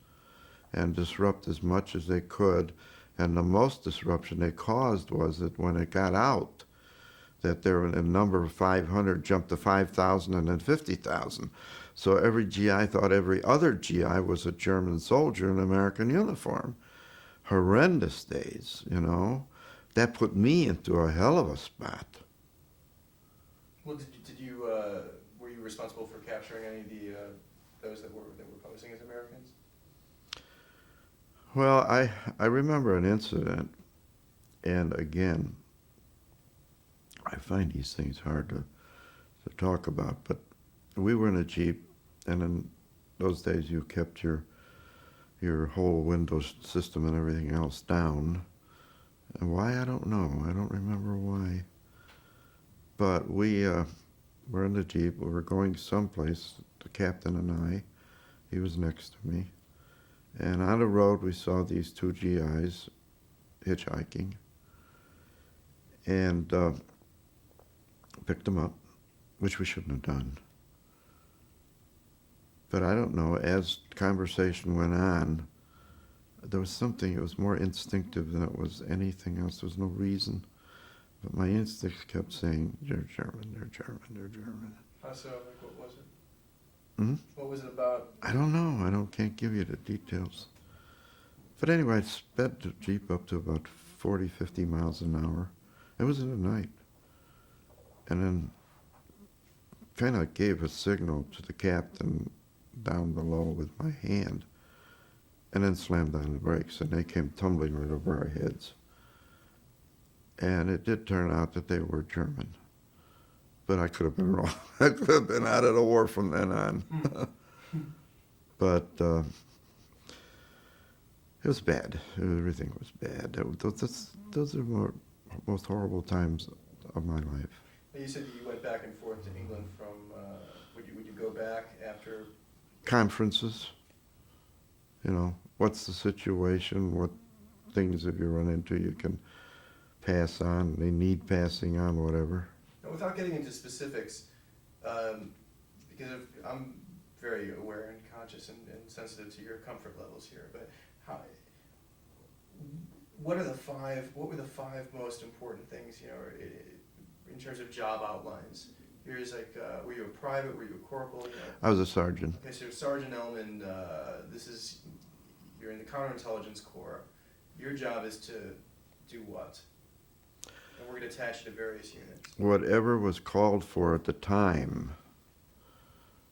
and disrupt as much as they could. And the most disruption they caused was that when it got out, that there were a number of 500 jumped to 5,000 and then 50,000. So every GI thought every other GI was a German soldier in American uniform. Horrendous days, you know. That put me into a hell of a spot. Well, were you responsible for capturing any of the those that were posing as Americans? Well, I remember an incident, and again, I find these things hard to talk about, but we were in a Jeep, and in those days you kept your whole Windows system and everything else down. And why, I don't know. I don't remember why. But we were in the Jeep. We were going someplace, the captain and I. He was next to me. And on the road we saw these two GIs hitchhiking. And picked them up, which we shouldn't have done. But I don't know, as conversation went on, there was something, it was more instinctive than it was anything else. There was no reason. But my instincts kept saying, they're German, they're German, they're German. How so? Like, what was it? Hmm? What was it about? I don't know. Can't give you the details. But anyway, I sped the Jeep up to about 40, 50 miles an hour. It was in the night. And then kind of gave a signal to the captain down below with my hand, and then slammed on the brakes, and they came tumbling right over our heads. And it did turn out that they were German. But I could have been wrong. I could have been out of the war from then on. But it was bad. Everything was bad. Those are the most horrible times of my life. You said you went back and forth to England from, would you go back after? Conferences, you know, what's the situation, what things have you run into you can pass on, they need passing on, whatever. Now, without getting into specifics, because I'm very aware and conscious and sensitive to your comfort levels here, but what were the five most important things, you know, in terms of job outlines? Here's like, were you a private, were you a corporal? You know? I was a sergeant. Okay, so Sergeant Ellmann, you're in the counterintelligence corps. Your job is to do what? And we're going to attach you to various units. Whatever was called for at the time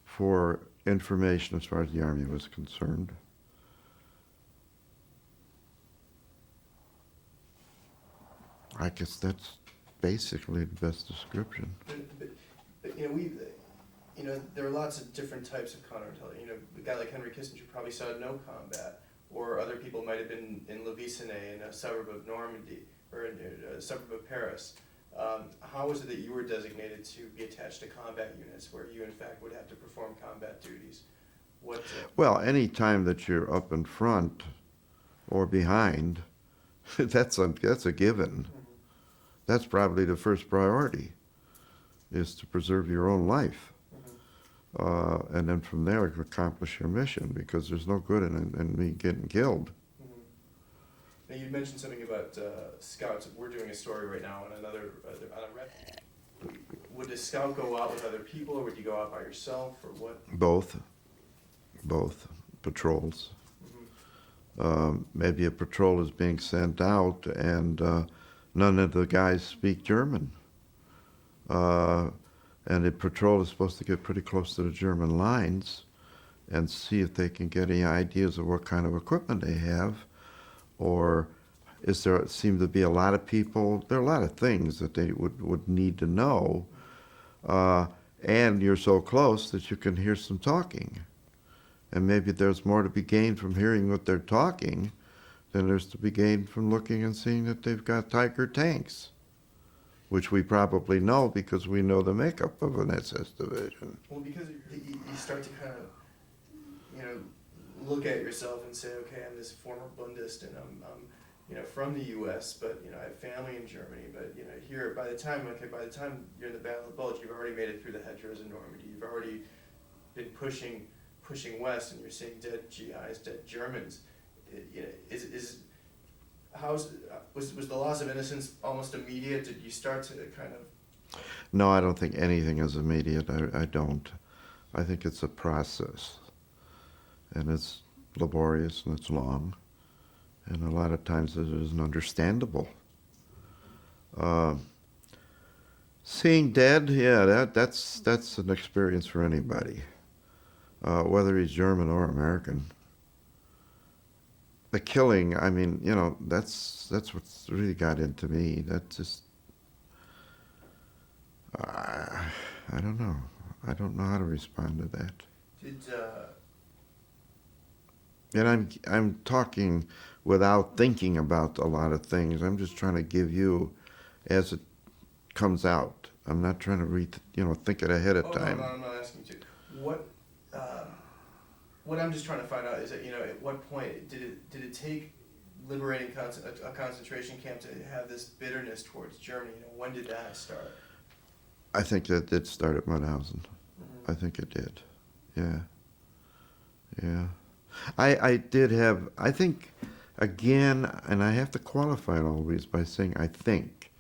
for information as far as the Army was concerned. I guess that's basically the best description. But you know, there are lots of different types of counterintelligence. You know, a guy like Henry Kissinger probably saw no combat, or other people might have been in Le Vicenay, in a suburb of Normandy, or in a suburb of Paris. How was it that you were designated to be attached to combat units, where you in fact would have to perform combat duties? Well, any time that you're up in front or behind, that's a given. Mm-hmm. That's probably the first priority, is to preserve your own life. Mm-hmm. And then from there, accomplish your mission, because there's no good in me getting killed. Mm-hmm. Now, you mentioned something about scouts. We're doing a story right now on on a red. Would a scout go out with other people, or would you go out by yourself, or what? Both patrols. Mm-hmm. Maybe a patrol is being sent out, and none of the guys speak German. And the patrol is supposed to get pretty close to the German lines and see if they can get any ideas of what kind of equipment they have, or seem to be a lot of people. There are a lot of things that they would need to know, and you're so close that you can hear some talking. And maybe there's more to be gained from hearing what they're talking than there's to be gained from looking and seeing that they've got Tiger tanks, which we probably know because we know the makeup of an SS division. Well, because you start to kind of, you know, look at yourself and say, okay, I'm this former Bundist, and I'm from the U.S., but, I have family in Germany, but, here, by the time you're in the Battle of the Bulge, you've already made it through the hedgerows of Normandy, you've already been pushing west, and you're seeing dead GIs, dead Germans. Was the loss of innocence almost immediate? Did you start to kind of... No, I don't think anything is immediate. I don't. I think it's a process. And it's laborious and it's long. And a lot of times it isn't understandable. Seeing dead, yeah, that's an experience for anybody, whether he's German or American. The killing, I mean, that's what's really got into me. That just, I don't know. I don't know how to respond to that. And I'm talking without thinking about a lot of things. I'm just trying to give you as it comes out. I'm not trying to think it ahead of time. No, I'm not asking you to. What I'm just trying to find out is that, at what point did it take liberating a concentration camp to have this bitterness towards Germany? When did that start? I think that did start at Mauthausen. Mm-hmm. I think it did. Yeah. I did have, I think, again, and I have to qualify it always by saying I think,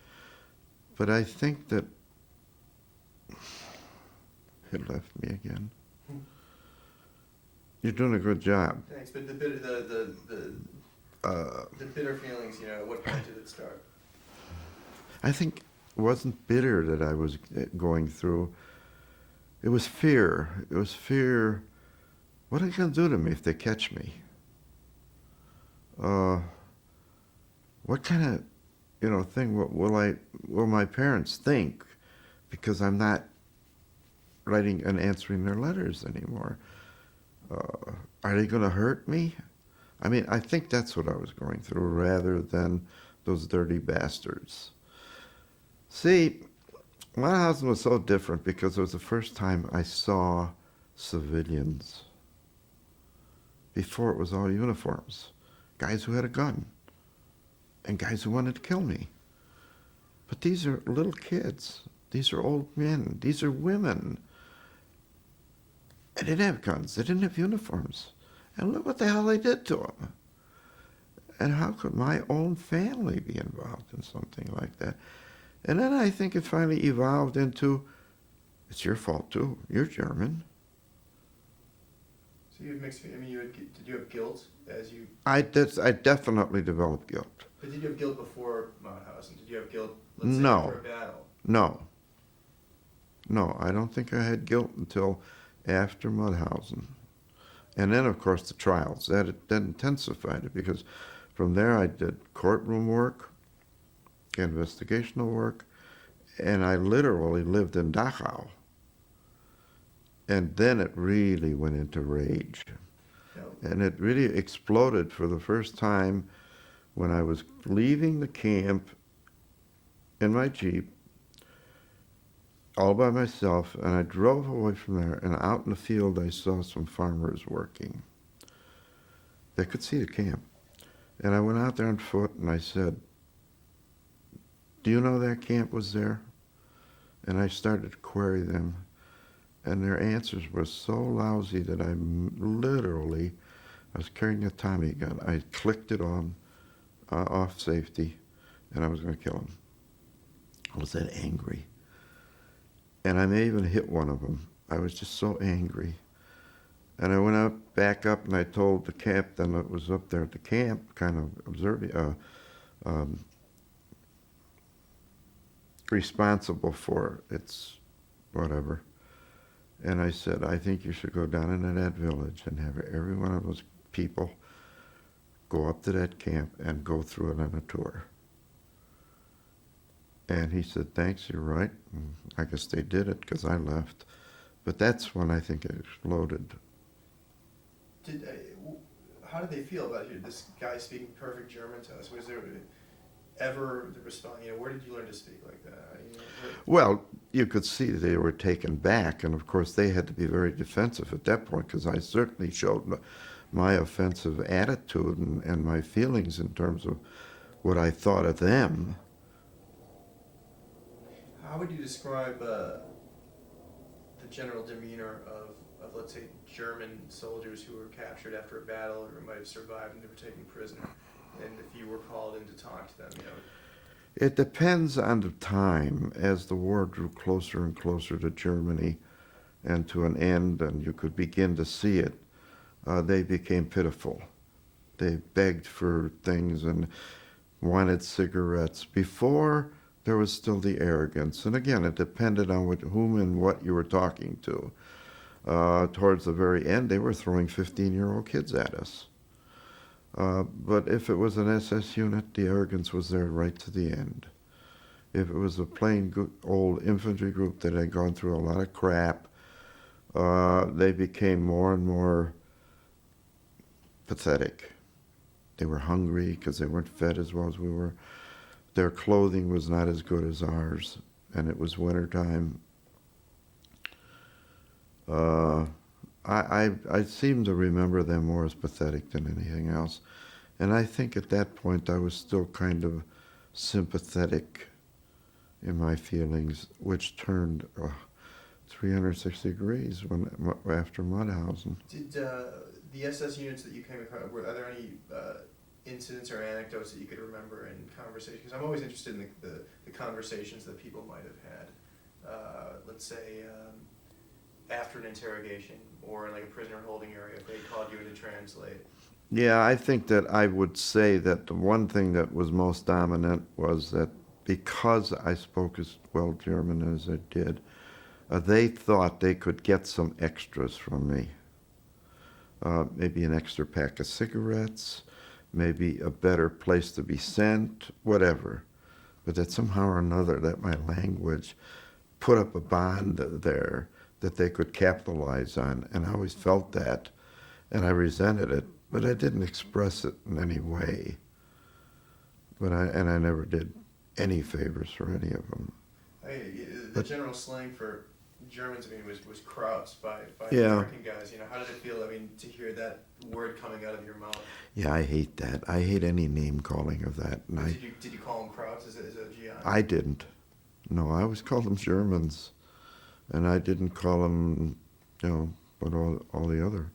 but I think that it left me again. You're doing a good job. Thanks, but the bitter feelings, at what point did it start? I think it wasn't bitter that I was going through. It was fear. It was fear. What are they going to do to me if they catch me? What kind of, thing will my parents think because I'm not writing and answering their letters anymore? Are they going to hurt me? I mean, I think that's what I was going through rather than those dirty bastards. See, Mauthausen was so different because it was the first time I saw civilians. Before it was all uniforms, guys who had a gun, and guys who wanted to kill me. But these are little kids. These are old men. These are women. They didn't have guns. They didn't have uniforms. And look what the hell they did to them. And how could my own family be involved in something like that? And then I think it finally evolved into, it's your fault too. You're German. So you had mixed, did you have guilt as you... I definitely developed guilt. But did you have guilt before Mauthausen? Did you have guilt, No. After a battle? No, I don't think I had guilt until after Mauthausen. And then, of course, the trials. That intensified it because from there I did courtroom work, investigational work, and I literally lived in Dachau. And then it really went into rage. No. And it really exploded for the first time when I was leaving the camp in my Jeep all by myself, and I drove away from there, and out in the field I saw some farmers working. They could see the camp. And I went out there on foot and I said, "Do you know that camp was there?" And I started to query them. And their answers were so lousy that I was carrying a Tommy gun. I clicked it on, off safety, and I was going to kill him. I was that angry. And I may even hit one of them. I was just so angry. And I went back up, and I told the captain that was up there at the camp, kind of observing, responsible for its whatever. And I said, "I think you should go down into that village and have every one of those people go up to that camp and go through it on a tour." And he said, "Thanks, you're right." And I guess they did it because I left. But that's when I think it exploded. How did they feel about this guy speaking perfect German to us? Was there ever the response, where did you learn to speak like that? Well, you could see they were taken back, and of course they had to be very defensive at that point because I certainly showed my offensive attitude and my feelings in terms of what I thought of them. How would you describe the general demeanor of, let's say, German soldiers who were captured after a battle or might have survived and they were taken prisoner? And if you were called in to talk to them, It depends on the time. As the war drew closer and closer to Germany and to an end, and you could begin to see it, they became pitiful. They begged for things and wanted cigarettes. Before, there was still the arrogance. And again, it depended on whom and what you were talking to. Towards the very end, they were throwing 15-year-old kids at us. But if it was an SS unit, the arrogance was there right to the end. If it was a plain old infantry group that had gone through a lot of crap, they became more and more pathetic. They were hungry because they weren't fed as well as we were. Their clothing was not as good as ours, and it was wintertime. I seem to remember them more as pathetic than anything else. And I think at that point I was still kind of sympathetic in my feelings, which turned 360 degrees after Mauthausen. Did the SS units that you came across, are there any incidents or anecdotes that you could remember in conversation? Because I'm always interested in the conversations that people might have had. Let's say after an interrogation or in like a prisoner holding area, if they called you in to translate. Yeah, I think that I would say that the one thing that was most dominant was that because I spoke as well German as I did, they thought they could get some extras from me. Maybe an extra pack of cigarettes, maybe a better place to be sent, whatever. But that somehow or another, that my language put up a bond there that they could capitalize on. And I always felt that, and I resented it, but I didn't express it in any way. But I never did any favors for any of them. The general slang for Germans, I mean, was Kraus by Yeah. American guys. How did it feel, to hear that word coming out of your mouth? Yeah, I hate that. I hate any name calling of that. And Did you call them Kraus as a GI? I didn't. No, I always called them Germans. And I didn't call them, but all the other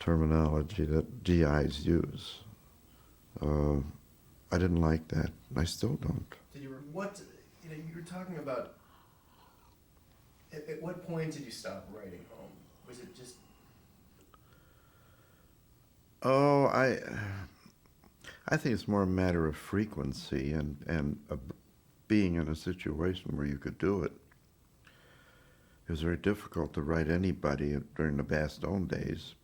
terminology that GIs use. I didn't like that. I still don't. You were talking about, at what point did you stop writing home? Was it just... Oh, I think it's more a matter of frequency and being in a situation where you could do it. It was very difficult to write anybody during the Bastogne days.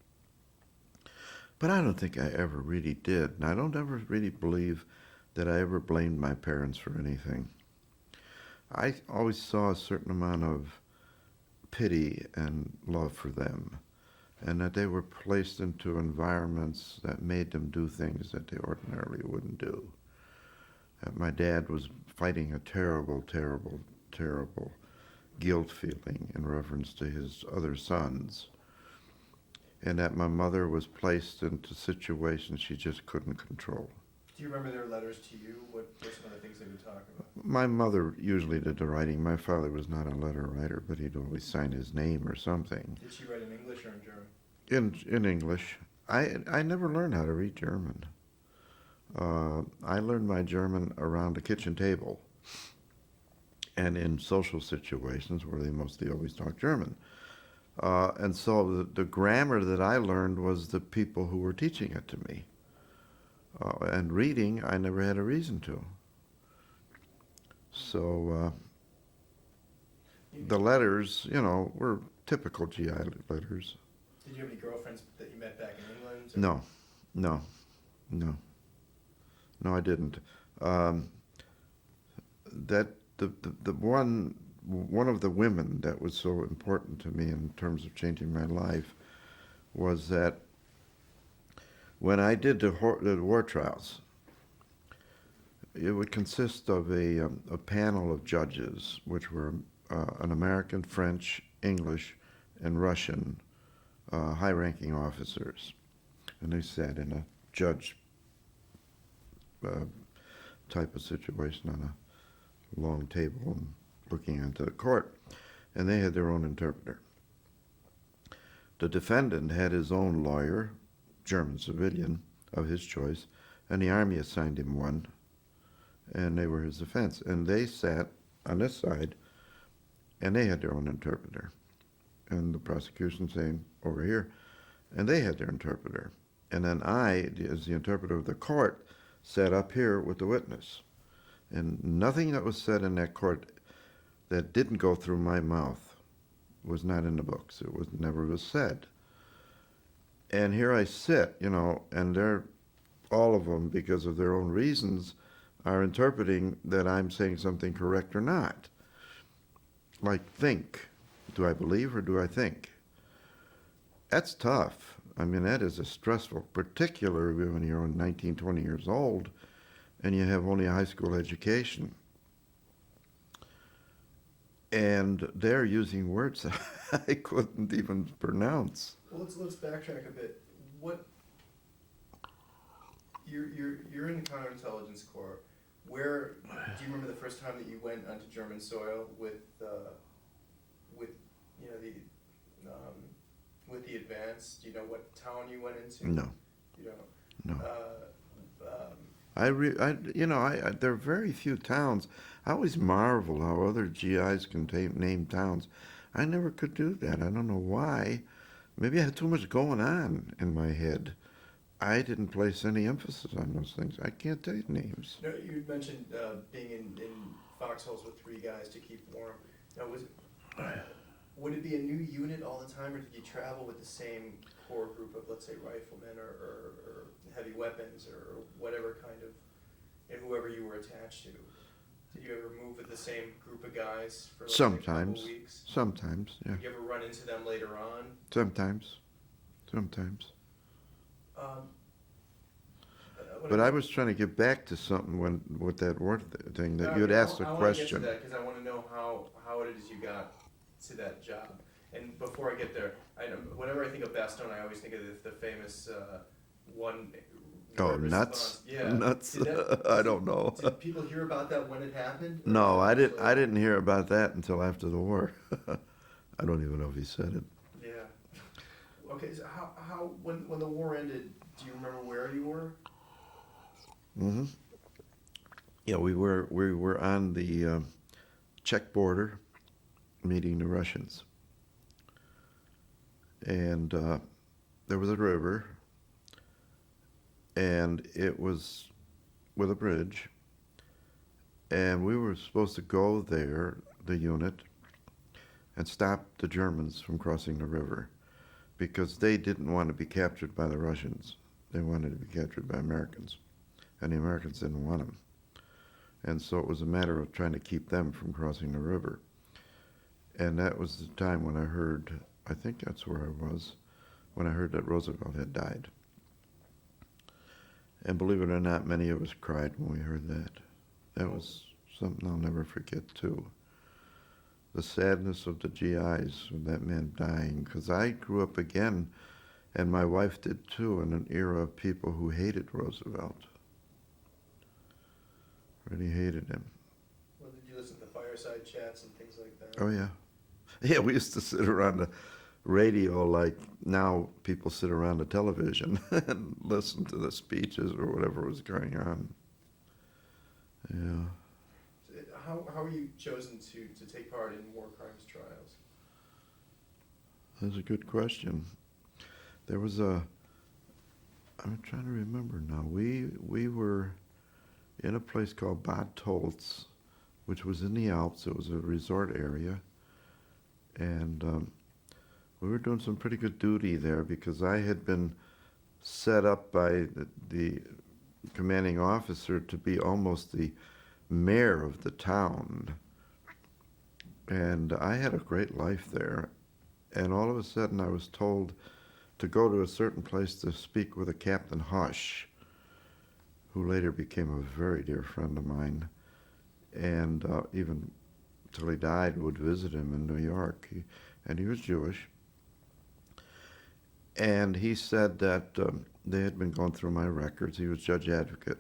But I don't think I ever really did. And I don't ever really believe that I ever blamed my parents for anything. I always saw a certain amount of pity and love for them, and that they were placed into environments that made them do things that they ordinarily wouldn't do. My dad was fighting a terrible, terrible, terrible guilt feeling in reference to his other sons, and that my mother was placed into situations she just couldn't control. Do you remember their letters to you? What were some of the things they would talk about? My mother usually did the writing. My father was not a letter writer, but he'd always sign his name or something. Did she write in English or in German? In English. I never learned how to read German. I learned my German around the kitchen table and in social situations where they mostly always talk German. And so the grammar that I learned was the people who were teaching it to me. And reading, I never had a reason to. So the letters, were typical GI letters. Did you have any girlfriends that you met back in England? No, I didn't. That the one of the women that was so important to me in terms of changing my life was that when I did the war trials, it would consist of a panel of judges, which were an American, French, English, and Russian high-ranking officers. And they sat in a judge type of situation on a long table and looking into the court, and they had their own interpreter. The defendant had his own lawyer, German civilian of his choice, and the army assigned him one, and they were his defense. And they sat on this side, and they had their own interpreter, and the prosecution saying, over here, and they had their interpreter. And then I, as the interpreter of the court, sat up here with the witness. And nothing that was said in that court that didn't go through my mouth was not in the books. It was never was said. And here I sit, and they're, all of them, because of their own reasons, are interpreting that I'm saying something correct or not. Like, think. Do I believe or do I think? That's tough. I mean, that is a stressful, particularly when you're 19, 20 years old and you have only a high school education. And they're using words that I couldn't even pronounce. Well, let's backtrack a bit. What you're in the counterintelligence corps. Where do you remember the first time that you went onto German soil with the advance? Do you know what town you went into? No. You don't. No. There are very few towns. I always marvel how other GIs can name towns. I never could do that. I don't know why. Maybe I had too much going on in my head. I didn't place any emphasis on those things. I can't tell you names. No, you mentioned being in foxholes with 3 guys to keep warm. Now, would it be a new unit all the time, or did you travel with the same core group of, let's say, riflemen or heavy weapons or whatever kind of, whoever you were attached to? Did you ever move with the same group of guys for like a couple weeks? Sometimes, yeah. Did you ever run into them later on? Sometimes. But I was trying to get back to something with that word thing that you had asked a question. I want to get to that because I want to know how it is you got to that job. And before I get there, whenever I think of Bastogne, I always think of the famous one. Oh, nuts! Yeah. Nuts. I don't know. Did people hear about that when it happened? No, I didn't hear about that until after the war. I don't even know if he said it. Yeah. Okay. So how when the war ended, do you remember where you were? Mm-hmm. Yeah, we were on the Czech border, meeting the Russians, and there was a river, and it was with a bridge, and we were supposed to go there, the unit, and stop the Germans from crossing the river, because they didn't want to be captured by the Russians. They wanted to be captured by Americans, and the Americans didn't want them. And so it was a matter of trying to keep them from crossing the river. And that was the time when I heard, I think that's where I was, when I heard that Roosevelt had died. And believe it or not, many of us cried when we heard that. That was something I'll never forget, too. The sadness of the GIs with that man dying, because I grew up again, and my wife did too, in an era of people who hated Roosevelt. Really hated him. Well, did you listen to fireside chats and things like that? Oh, yeah. Yeah, we used to sit around the radio like now people sit around the television and listen to the speeches or whatever was going on. Yeah. How were you chosen to take part in war crimes trials? That's a good question. There was I'm trying to remember now. We were in a place called Bad Tolz, which was in the Alps. It was a resort area. And we were doing some pretty good duty there because I had been set up by the commanding officer to be almost the mayor of the town. And I had a great life there. And all of a sudden I was told to go to a certain place to speak with a Captain Hush, who later became a very dear friend of mine, and even till he died would visit him in New York. And he was Jewish. And he said that they had been going through my records. He was judge advocate.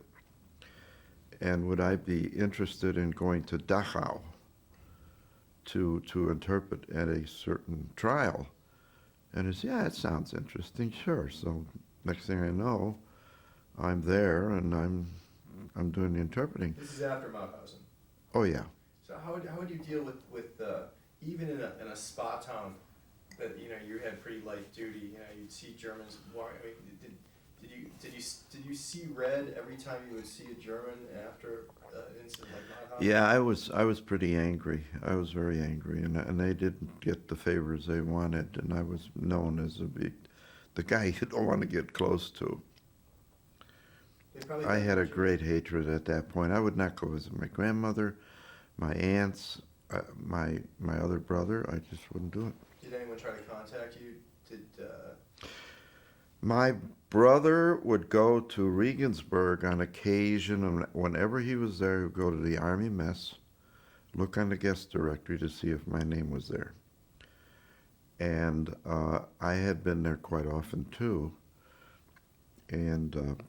and would I be interested in going to Dachau to interpret at a certain trial? And I said, yeah, it sounds interesting, sure. So next thing I know, I'm there and I'm doing the interpreting. This is after Mauthausen. Oh yeah. So how would you deal with even in a spa town that you had pretty light duty? You'd see Germans. I mean, did you see red every time you would see a German after an incident like Mauthausen? Yeah, I was pretty angry. I was very angry, and they didn't get the favors they wanted, and I was known as the guy you don't want to get close to. I had a great hatred at that point. I would not go visit my grandmother, my aunts, my other brother. I just wouldn't do it. Did anyone try to contact you? My brother would go to Regensburg on occasion, and whenever he was there, he would go to the Army mess, look on the guest directory to see if my name was there. And I had been there quite often too, and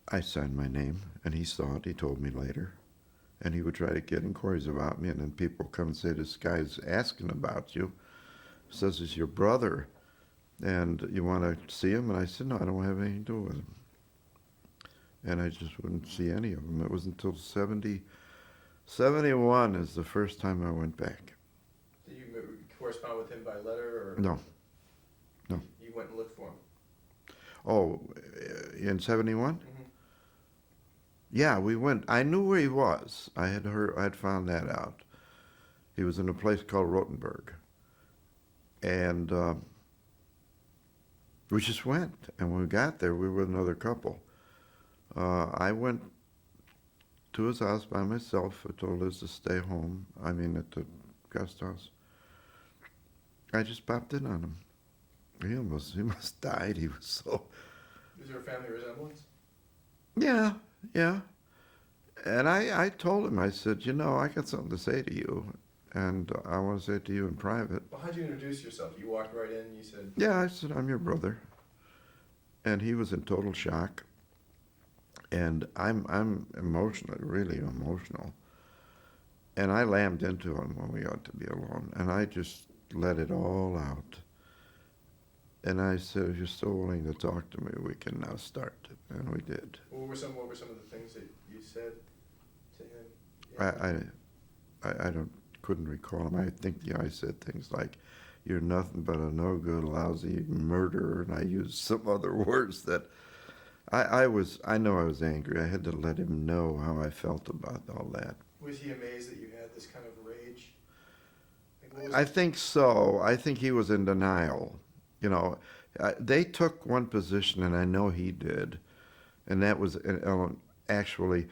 I signed my name, and he saw it. He told me later, and he would try to get inquiries about me, and then people come and say, "This guy's asking about you. Says it's your brother, and you want to see him?" And I said, "No, I don't have anything to do with him." And I just wouldn't see any of them. It was until 71 is the first time I went back. Did you correspond with him by letter or? No. You went and looked for him. Oh, in 71? Mm-hmm. Yeah, we went. I knew where he was. I had found that out. He was in a place called Rotenburg. And we just went. And when we got there, we were another couple. I went to his house by myself. I told Liz to stay home. I mean, at the guest house. I just popped in on him. He must died. He was so... Is there a family resemblance? Yeah. And I told him, I said, I got something to say to you, and I want to say it to you in private. Well, how'd you introduce yourself? You walked right in and you said... Yeah, I said, I'm your brother. And he was in total shock. And I'm emotional, really emotional. And I lammed into him when we got to be alone, and I just let it all out. And I said, if you're still willing to talk to me, we can now start. And we did. What were some of the things that you said to him? I couldn't recall them. I think I said things like, "You're nothing but a no good, lousy murderer," and I used some other words that I know I was angry. I had to let him know how I felt about all that. Was he amazed that you had this kind of rage? I think so. I think he was in denial. They took one position, and I know he did, and that was actually,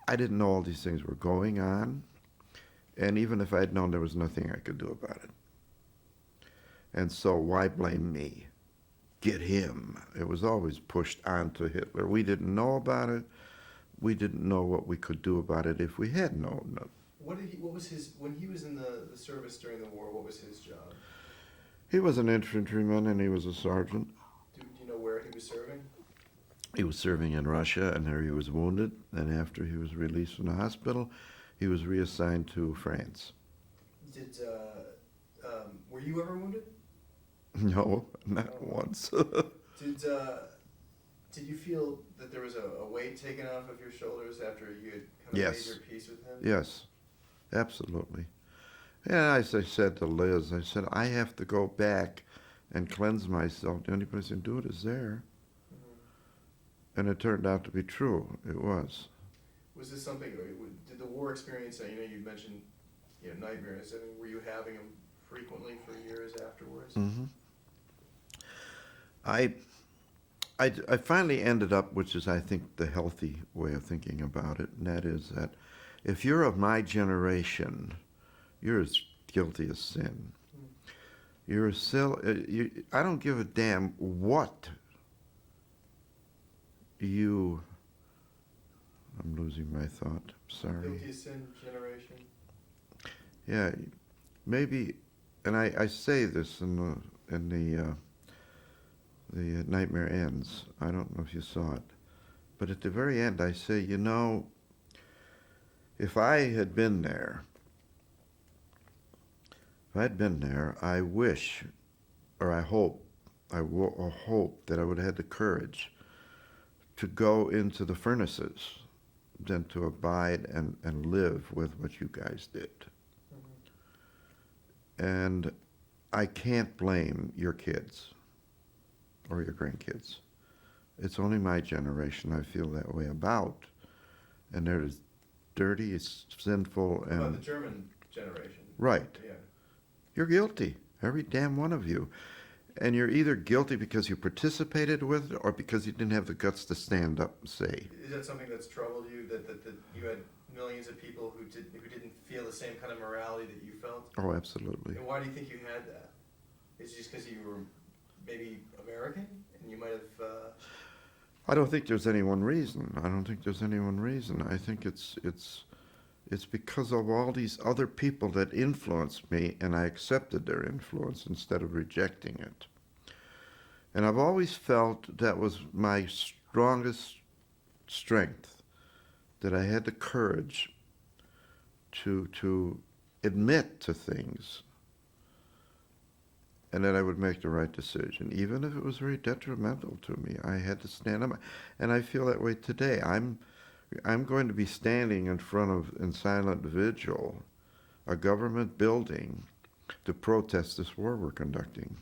I didn't know all these things were going on, and even if I'd known, there was nothing I could do about it. And so why blame me? Get him. It was always pushed onto Hitler. We didn't know about it. We didn't know what we could do about it if we had known it. What was his, when he was in the service during the war, what was his job? He was an infantryman, and he was a sergeant. Do you know where he was serving? He was serving in Russia, and there he was wounded. And after he was released from the hospital, he was reassigned to France. Were you ever wounded? No, not once. Did you feel that there was a weight taken off of your shoulders after you had kind of Yes. made your peace with him? Yes, absolutely. And as I said to Liz, I said, I have to go back and cleanse myself. The only place can do it is there. Mm-hmm. And it turned out to be true. It was. Was this something, did the war experience, you mentioned nightmares, were you having them frequently for years afterwards? Mm-hmm. I finally ended up, which is, I think, the healthy way of thinking about it, and that is that if you're of my generation, you're as guilty as sin. You're still, I don't give a damn what I'm losing my thought, sorry. Guilty as sin generation? Yeah, maybe, and I say this in the Nightmare Ends. I don't know if you saw it. But at the very end, I say, you know, if I had been there, I wish, or I hope, hope that I would have had the courage to go into the furnaces than to abide and live with what you guys did. And I can't blame your kids or your grandkids. It's only my generation I feel that way about. And they're as dirty, as sinful, and... Well, the German generation. Right. Yeah. You're guilty, every damn one of you. And you're either guilty because you participated with it or because you didn't have the guts to stand up and say. Is that something that's troubled you, that you had millions of people who didn't feel the same kind of morality that you felt? Oh, absolutely. And why do you think you had that? Is it just because you were maybe American and you might have... I don't think there's any one reason. I think it's because of all these other people that influenced me, and I accepted their influence instead of rejecting it. And I've always felt that was my strongest strength, that I had the courage to admit to things, and that I would make the right decision, even if it was very detrimental to me. I had to stand up, and I feel that way today. I'm going to be standing in silent vigil, a government building, to protest this war we're conducting.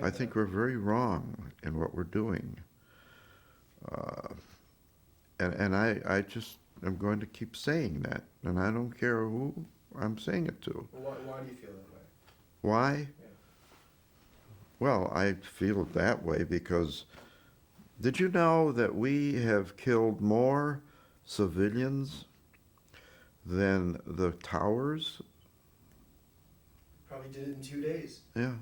I think we're very wrong in what we're doing. And I just am going to keep saying that, and I don't care who I'm saying it to. Well, why do you feel that way? Why? Yeah. Well, I feel that way because did you know that we have killed more civilians than the towers? Probably did it in 2 days. Yeah.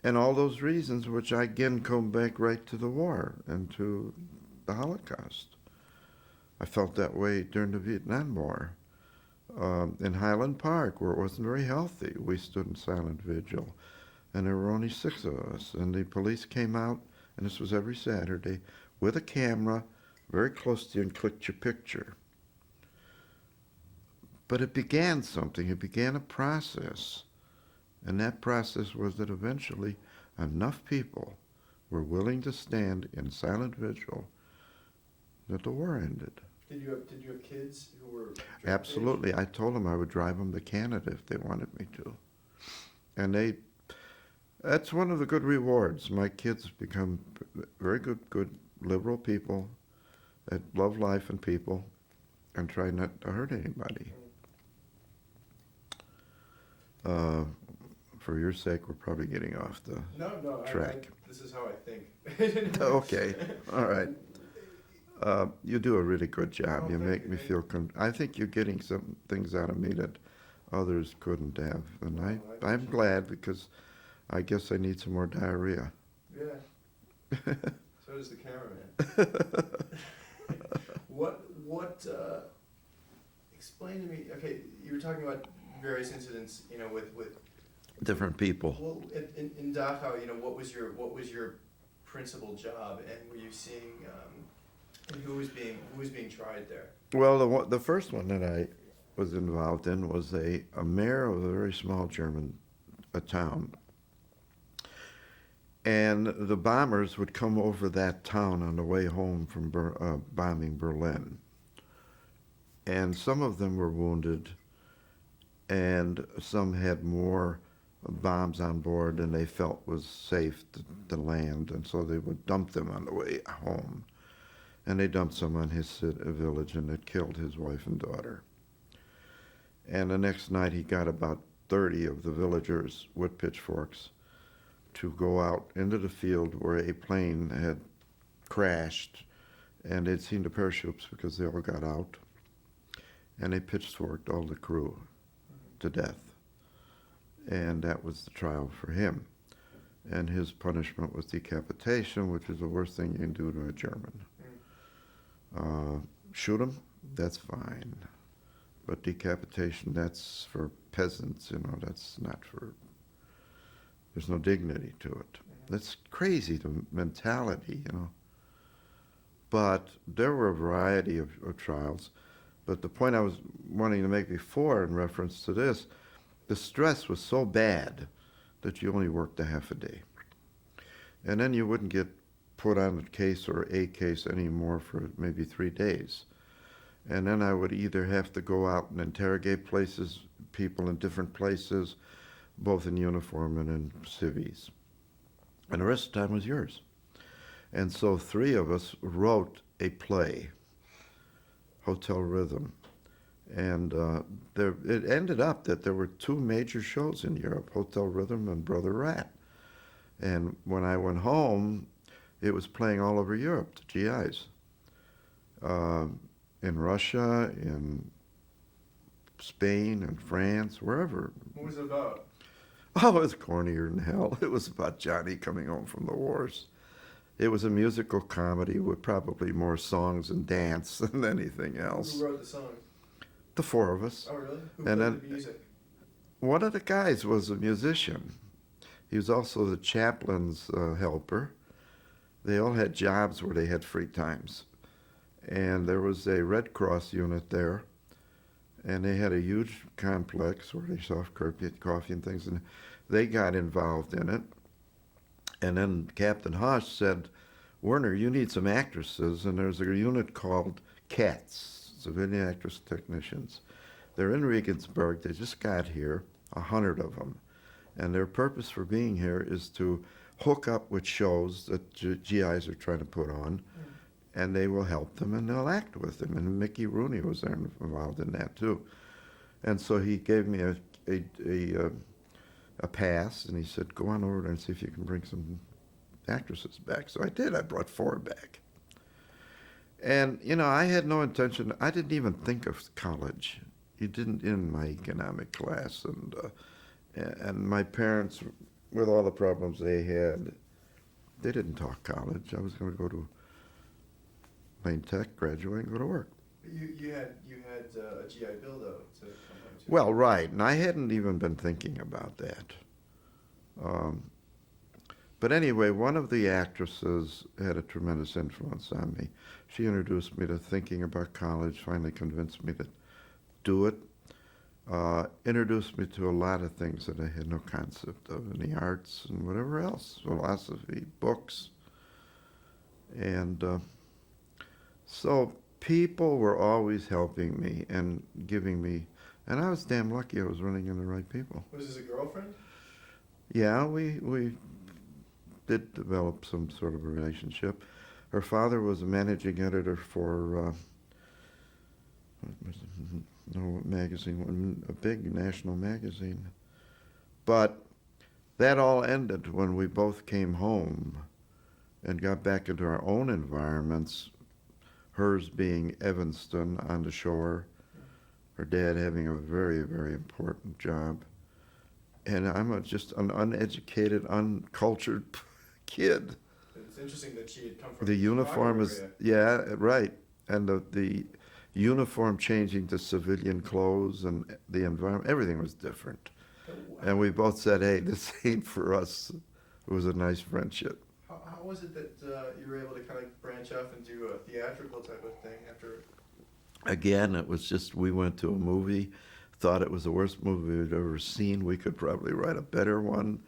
And all those reasons, which I again come back right to the war and to the Holocaust. I felt that way during the Vietnam War. In Highland Park, where it wasn't very healthy, we stood in silent vigil. And there were only 6 of us. And the police came out, and this was every Saturday, with a camera very close to you and clicked your picture. But it began something. It began a process. And that process was that eventually enough people were willing to stand in silent vigil that the war ended. Did you have kids who were... Absolutely. I told them I would drive them to Canada if they wanted me to. And that's one of the good rewards. My kids become very good liberal people that love life and people and try not to hurt anybody. For your sake, we're probably getting off the track. This is how I think. Okay, all right. You do a really good job. Oh, You make thank me you. feel... I think you're getting some things out of me that others couldn't have. And Well, I I'm appreciate glad because I guess I need some more diarrhea. Yeah. So does the cameraman. What explain to me, okay, you were talking about various incidents, with Different people. well, in Dachau, what was your principal job, and were you seeing, and who was being tried there? Well, the first one that I was involved in was a mayor of a very small German town. And the bombers would come over that town on the way home from bombing Berlin. And some of them were wounded, and some had more bombs on board than they felt was safe to land, and so they would dump them on the way home. And they dumped some on his village, and it killed his wife and daughter. And the next night he got about 30 of the villagers with pitchforks to go out into the field where a plane had crashed, and they'd seen the parachutes because they all got out, and they pitchforked all the crew to death. And that was the trial for him. And his punishment was decapitation, which is the worst thing you can do to a German. Shoot him, that's fine. But decapitation, that's for peasants, that's not for... There's no dignity to it. That's crazy, the mentality, But there were a variety of trials. But the point I was wanting to make before in reference to this, the stress was so bad that you only worked a half a day. And then you wouldn't get put on a case or a case anymore for maybe 3 days. And then I would either have to go out and interrogate people in different places, both in uniform and in civies. And the rest of the time was yours. And so 3 of us wrote a play, Hotel Rhythm. And it ended up that there were 2 major shows in Europe, Hotel Rhythm and Brother Rat. And when I went home, it was playing all over Europe, the GIs. In Russia, in Spain, and France, wherever. What was it about? Oh, it was cornier than hell. It was about Johnny coming home from the wars. It was a musical comedy with probably more songs and dance than anything else. Who wrote the songs? The 4 of us. Oh, really? Who And played then the music? one of the guys was a musician. He was also the chaplain's helper. They all had jobs where they had free times. And there was a Red Cross unit there, and they had a huge complex where they served coffee and things, and they got involved in it. And then Captain Hush said, Werner, you need some actresses, and there's a unit called CATS, Civilian Actress Technicians. They're in Regensburg. They just got here, 100 of them. And their purpose for being here is to hook up with shows that GIs are trying to put on, and they will help them and they'll act with them. And Mickey Rooney was there involved in that too. And so he gave me a pass, and he said, go on over there and see if you can bring some actresses back. So I did. I brought 4 back. And, you know, I had no intention. I didn't even think of college. It didn't in my economic class. And my parents, with all the problems they had, they didn't talk college. I was going to go to Lane Tech, graduate, and go to work. But you had a GI Bill, though, to come home to. Well, right, and I hadn't even been thinking about that. But anyway, one of the actresses had a tremendous influence on me. She introduced me to thinking about college, finally convinced me to do it, introduced me to a lot of things that I had no concept of in the arts and whatever else, philosophy, books. And so people were always helping me and giving me, and I was damn lucky I was running into the right people. Was this a girlfriend? Yeah, we did develop some sort of a relationship. Her father was a managing editor for magazine, a big national magazine. But that all ended when we both came home and got back into our own environments, hers being Evanston on the shore, her dad having a very, very important job. And I'm just an uneducated, uncultured kid. It's interesting that she had come from The uniform is, area. yeah, right. And the uniform changing to civilian clothes and the environment, everything was different. And we both said, hey, this ain't for us. It was a nice friendship. How was it that you were able to kind of branch off and do a theatrical type of thing after? Again, it was just, we went to a movie, thought it was the worst movie we'd ever seen. We could probably write a better one.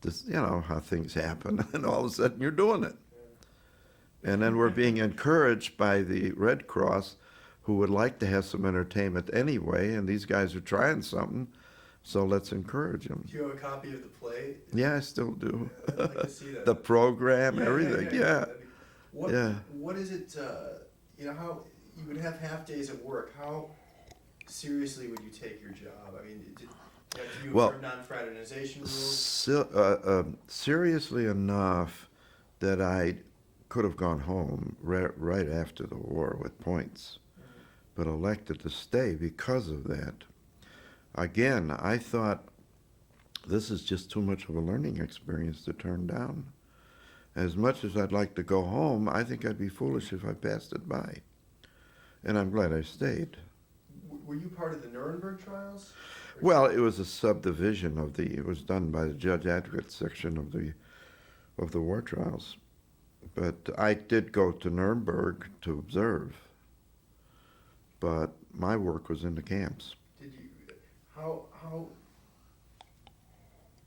Just, you know, how things happen. And all of a sudden, you're doing it. Yeah. And then we're being encouraged by the Red Cross, who would like to have some entertainment anyway, and these guys are trying something, so let's encourage them. Do you have a copy of the play? Yeah, I still do. I'd like to see that. The program, everything, yeah. What is it, you know, how, you would have half days at work, how seriously would you take your job? I mean, do you observe non-fraternization rules? Seriously enough that I could have gone home right after the war with points, but elected to stay because of that. Again, I thought this is just too much of a learning experience to turn down. As much as I'd like to go home, I think I'd be foolish if I passed it by. And I'm glad I stayed. Were you part of the Nuremberg trials? Well, it was a subdivision of it was done by the judge advocate section of the war trials. But I did go to Nuremberg to observe, but my work was in the camps. Did you, how,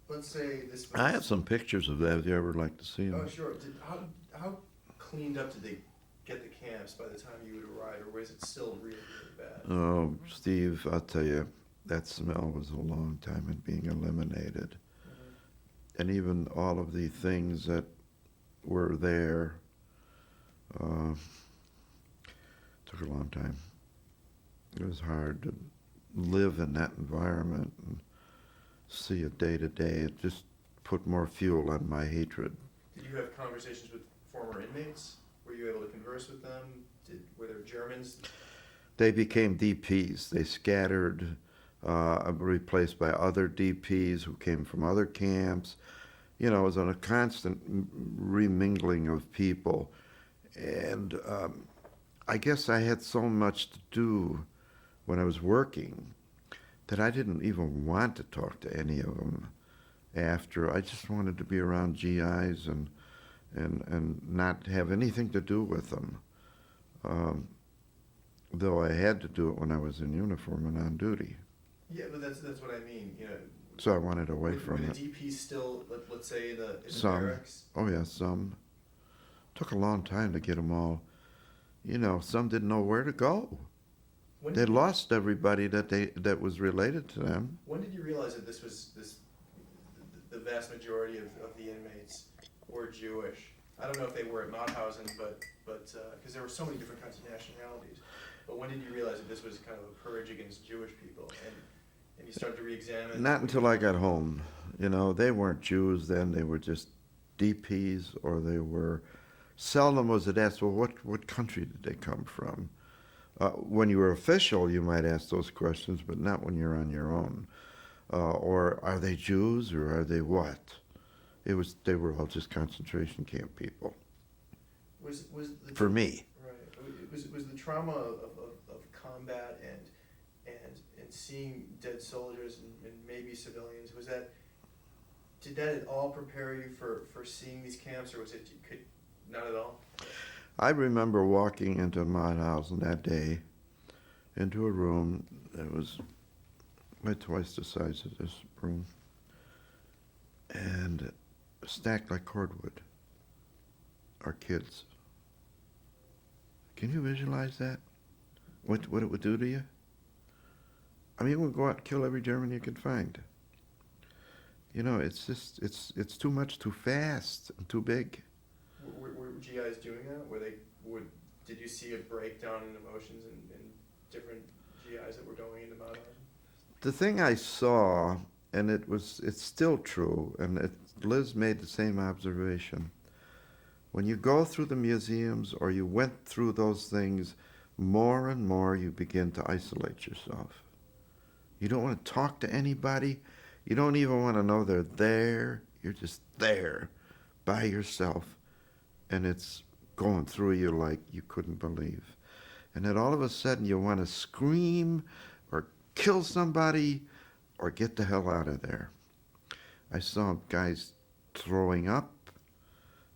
let's say this was... I have some pictures of that if you ever like to see them. Oh, sure. How cleaned up did they get the camps by the time you would arrive, or was it still really, really bad? Oh, Steve, I'll tell you, that smell was a long time in being eliminated. Mm-hmm. And even all of the things that were there took a long time. It was hard to live in that environment and see it day to day. It just put more fuel on my hatred. Did you have conversations with former inmates? Were you able to converse with them? Were there Germans? They became DPs. They scattered, replaced by other DPs who came from other camps. You know, it was on a constant remingling of people. And I guess I had so much to do when I was working that I didn't even want to talk to any of them after. I just wanted to be around GIs and not have anything to do with them. Though I had to do it when I was in uniform and on duty. Yeah, but that's what I mean. You know. So I wanted away from Were it. the DPs still, let's say, in the Some. barracks? Oh yeah, some. Took a long time to get them all. You know, some didn't know where to go. They lost everybody that was related to them. When did you realize that the vast majority of the inmates were Jewish? I don't know if they were at Mauthausen, but because there were so many different kinds of nationalities. But when did you realize that this was kind of a purge against Jewish people, and you started to re-examine? Not until I got home. You know, they weren't Jews then. They were just DPs, or they were. Seldom was it asked, well, what country did they come from? When you were official, you might ask those questions, but not when you're on your own. Or are they Jews, or are they what? They were all just concentration camp people. For me. Right. Was the trauma of combat and seeing dead soldiers and maybe civilians, did that at all prepare you for seeing these camps, or was it not at all? I remember walking into Mauthausen that day, into a room that was about twice the size of this room, and stacked like cordwood are kids. Can you visualize that? What it would do to you? I mean, it would go out and kill every German you could find. You know, it's just, it's too much, too fast, and too big. Were GIs doing that? Did you see a breakdown in emotions in different GIs that were going into Mauthausen? The thing I saw, and it's still true, and Liz made the same observation. When you go through the museums or you went through those things, more and more you begin to isolate yourself. You don't want to talk to anybody. You don't even want to know they're there. You're just there by yourself. And it's going through you like you couldn't believe. And then all of a sudden you want to scream or kill somebody or get the hell out of there. I saw guys throwing up.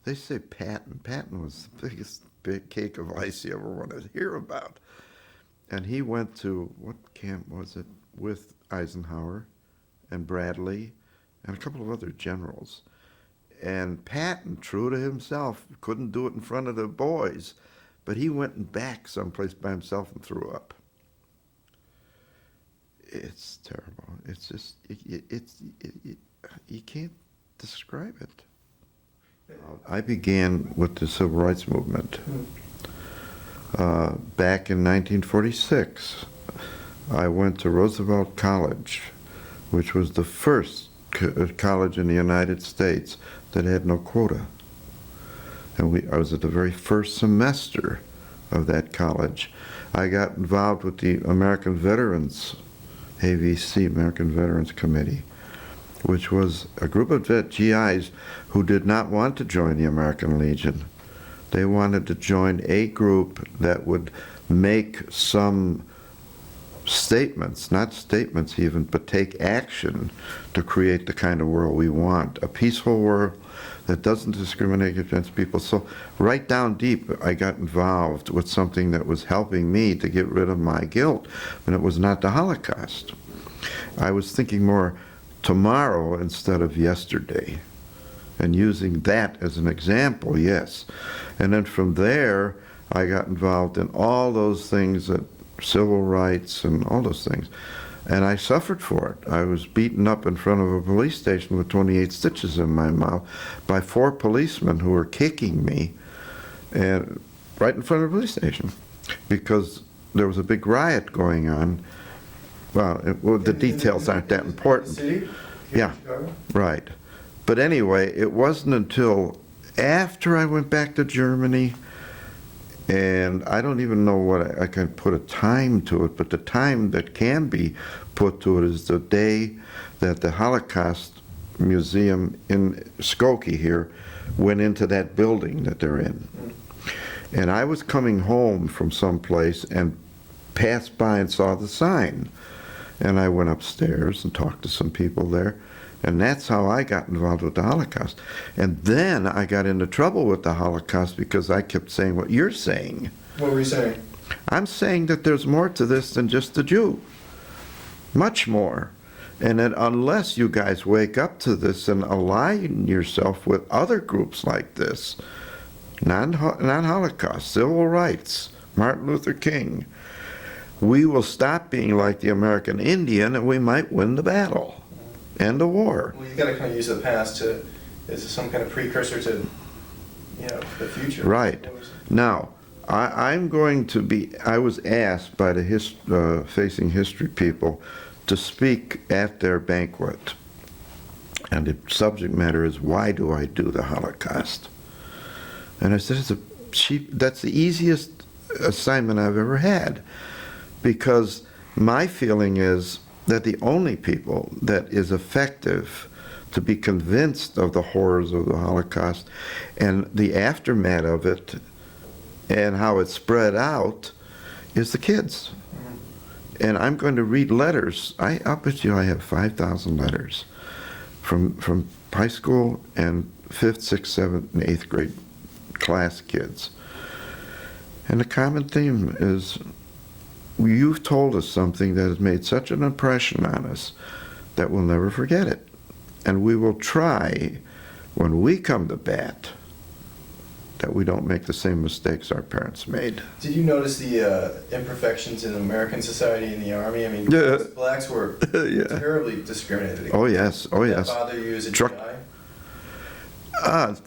They say Patton. Patton was the biggest big cake of ice you ever want to hear about. And he went to, what camp was it, with Eisenhower and Bradley and a couple of other generals. And Patton, true to himself, couldn't do it in front of the boys, but he went back someplace by himself and threw up. It's terrible. It's just, you can't describe it. I began with the Civil Rights Movement. Back in 1946, I went to Roosevelt College, which was the first college in the United States that had no quota. And I was at the very first semester of that college. I got involved with the American Veterans, AVC, American Veterans Committee, which was a group of GIs who did not want to join the American Legion. They wanted to join a group that would make some statements, not statements even, but take action to create the kind of world we want. A peaceful world that doesn't discriminate against people. So right down deep, I got involved with something that was helping me to get rid of my guilt, and it was not the Holocaust. I was thinking more tomorrow instead of yesterday, and using that as an example, yes. And then from there, I got involved in all those things, that civil rights and all those things. And I suffered for it. I was beaten up in front of a police station with 28 stitches in my mouth by 4 policemen who were kicking me, and right in front of the police station, because there was a big riot going on. Well, the details aren't that important. City? Yeah, right. But anyway, it wasn't until after I went back to Germany, and I don't even know what I can put a time to it, but the time that can be put to it is the day that the Holocaust Museum in Skokie here went into that building that they're in. And I was coming home from someplace and passed by and saw the sign. And I went upstairs and talked to some people there. And that's how I got involved with the Holocaust. And then I got into trouble with the Holocaust because I kept saying what you're saying. What were you saying? I'm saying that there's more to this than just the Jew. Much more. And that unless you guys wake up to this and align yourself with other groups like this, non-Holocaust, civil rights, Martin Luther King, we will stop being like the American Indian and we might win the battle. End of war. Well, you got to kind of use the past as some kind of precursor to, the future. Right. Now, I'm going to be, I was asked by the Facing History people to speak at their banquet. And the subject matter is, why do I do the Holocaust? And I said, that's the easiest assignment I've ever had. Because my feeling is that the only people that is effective to be convinced of the horrors of the Holocaust and the aftermath of it and how it spread out is the kids. And I'm going to read letters. I'll bet you I have 5,000 letters from high school and 5th, 6th, 7th, and 8th grade class kids. And the common theme is, you've told us something that has made such an impression on us that we'll never forget it. And we will try, when we come to bat, that we don't make the same mistakes our parents made. Did you notice the imperfections in American society in the Army? I mean, Yeah. blacks were Yeah. terribly discriminated against. Oh, yes. Oh, Did yes. that bother you as a Truck- GI?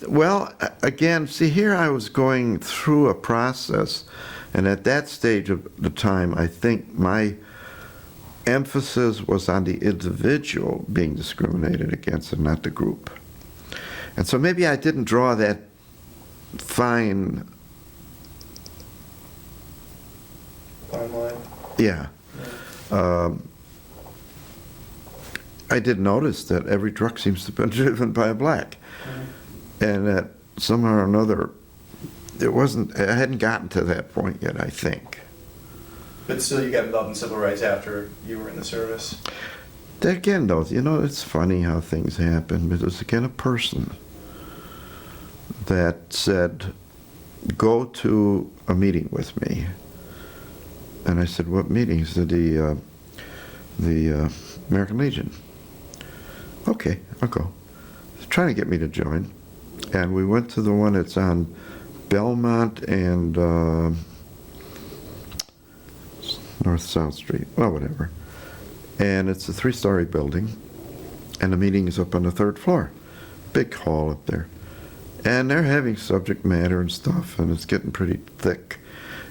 Well, again, see, here I was going through a process, and at that stage of the time, I think my emphasis was on the individual being discriminated against and not the group. And so maybe I didn't draw that fine, Fine line. yeah. I did notice that every truck seems to have been driven by a black. And that somehow or another, I hadn't gotten to that point yet, I think. But still, you got involved in civil rights after you were in the service. Again, though, it's funny how things happen. But there's again a person that said, go to a meeting with me. And I said, what meeting? He said, the American Legion. Okay, I'll go. He's trying to get me to join. And we went to the one that's on Belmont and North-South Street, well, whatever. And it's a 3-story building, and the meeting is up on the 3rd floor. Big hall up there. And they're having subject matter and stuff, and it's getting pretty thick.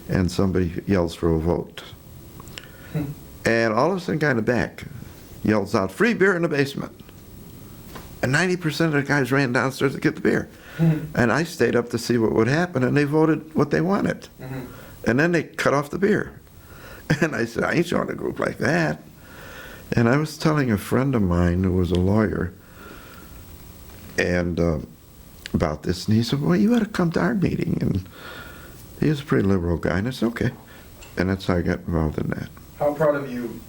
And somebody yells for a vote. And all of a sudden, guy in the back yells out, free beer in the basement. And 90% of the guys ran downstairs to get the beer. And I stayed up to see what would happen, and they voted what they wanted. And then they cut off the beer. And I said, I ain't joining a group like that. And I was telling a friend of mine who was a lawyer and about this, and he said, well, you ought to come to our meeting. And he was a pretty liberal guy, and I said, okay. And that's how I got involved in that. How proud of you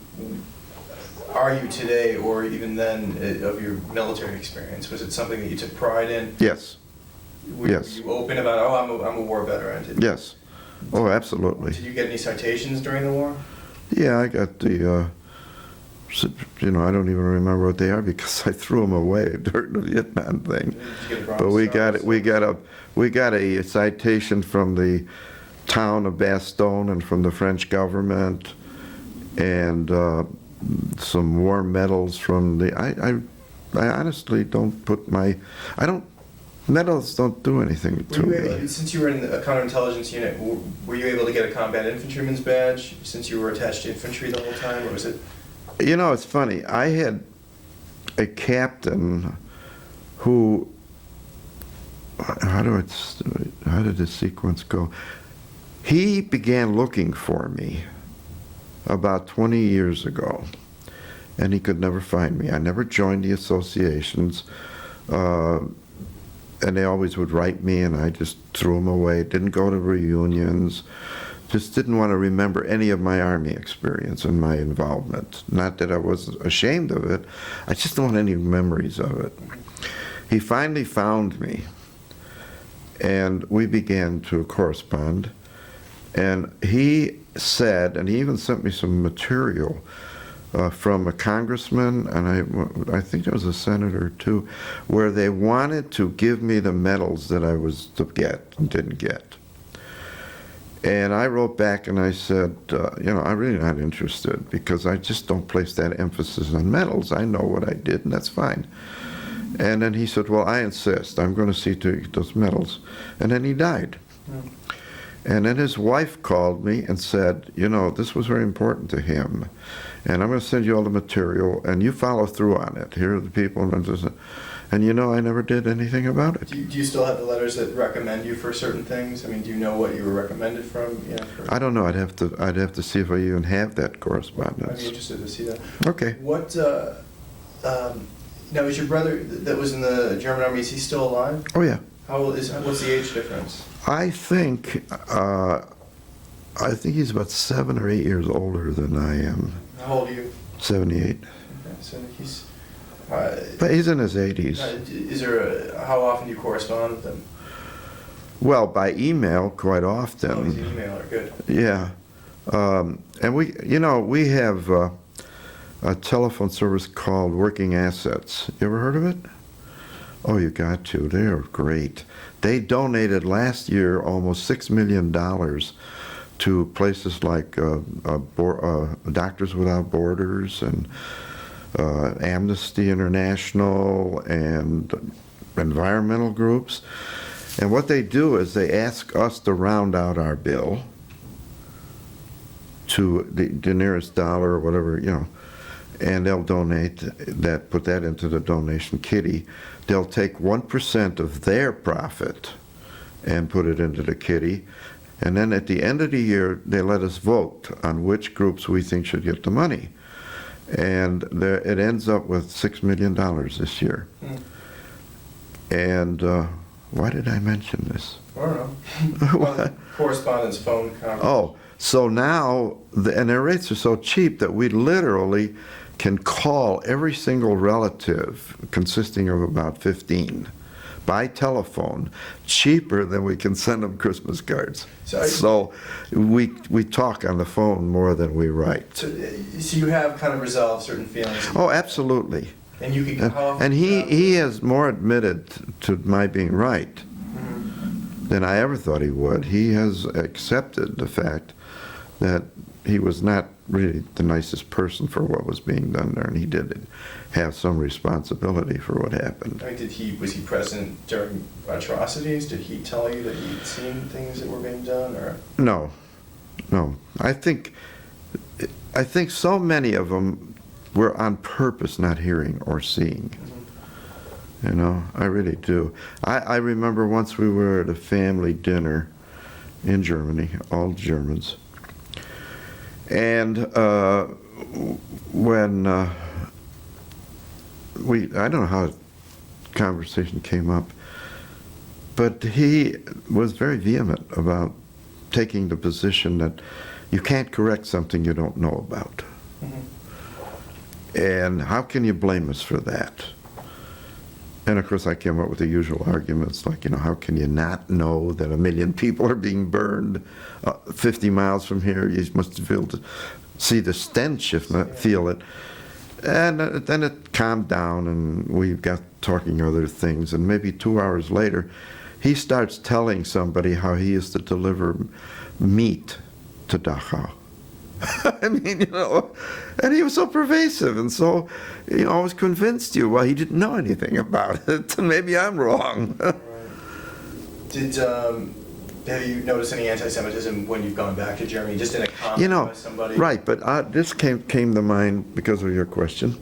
are you today, or even then, of your military experience? Was it something that you took pride in? Yes. Were Yes. you open about, oh, I'm a war veteran? Yes. Oh, absolutely. Did you get any citations during the war? Yeah, I got the, I don't even remember what they are because I threw them away during the Vietnam thing. Did you get a Bronze But we Star? got a citation from the town of Bastogne and from the French government, and some war medals from the. I honestly don't put my. Medals don't do anything to me. Since you were in a counterintelligence unit, were you able to get a combat infantryman's badge since you were attached to infantry the whole time, or was it? You know, it's funny. I had a captain who. How did the sequence go? He began looking for me about 20 years ago, and he could never find me. I never joined the associations. And they always would write me, and I just threw them away. Didn't go to reunions. Just didn't want to remember any of my Army experience and my involvement. Not that I was ashamed of it. I just don't want any memories of it. He finally found me, and we began to correspond. And he said, and he even sent me some material from a congressman, and I think there was a senator too, where they wanted to give me the medals that I was to get and didn't get. And I wrote back and I said, I'm really not interested because I just don't place that emphasis on medals. I know what I did, and that's fine. And then he said, well, I insist. I'm going to see to those medals. And then he died. Mm. And then his wife called me and said, this was very important to him. And I'm going to send you all the material, and you follow through on it. Here are the people. And I never did anything about it. Do you still have the letters that recommend you for certain things? I mean, do you know what you were recommended from? I don't know. I'd have to see if I even have that correspondence. I'd be interested to see that. Okay. What, now is your brother that was in the German army, is he still alive? Oh, yeah. What's the age difference? I think he's about 7 or 8 years older than I am. How old are you? 78. Okay, so he's. But he's in his 80s. How often do you correspond with him? Well, by email quite often. Oh, he's an emailer, good. Yeah, and we have a telephone service called Working Assets. You ever heard of it? Oh, you got to. They are great. They donated last year almost $6 million to places like Doctors Without Borders and Amnesty International and environmental groups. And what they do is they ask us to round out our bill to the nearest dollar or whatever, and they'll donate that, put that into the donation kitty. They'll take 1% of their profit and put it into the kitty. And then at the end of the year, they let us vote on which groups we think should get the money. And it ends up with $6 million this year. Mm. And why did I mention this? I don't know. Correspondence, phone conference. Oh, so now, and their rates are so cheap that we literally can call every single relative, consisting of about 15, by telephone, cheaper than we can send them Christmas cards. So we talk on the phone more than we write. So you have kind of resolved certain feelings. Oh, absolutely. And you can and he has more admitted to my being right than I ever thought he would. He has accepted the fact that he was not really the nicest person for what was being done there, and he did have some responsibility for what happened. I mean, was he present during atrocities? Did he tell you that he'd seen things that were being done, or? No. I think so many of them were on purpose not hearing or seeing. I really do. I remember once we were at a family dinner in Germany, all Germans, and when I don't know how the conversation came up, but he was very vehement about taking the position that You can't correct something you don't know about. And how can you blame us for that? And of course I came up with the usual arguments like, how can you not know that 1 million people are being burned 50 miles from here? You must be able to see the stench, if not feel it. And then it calmed down and we got talking other things. And maybe 2 hours later, he starts telling somebody how he used to deliver meat to Dachau. I mean, and he was so pervasive and so, always convinced you, well, he didn't know anything about it. Maybe I'm wrong. Right. Have you noticed any anti-Semitism when you've gone back to Germany, just in a comment by somebody? Right, but this came to mind because of your question,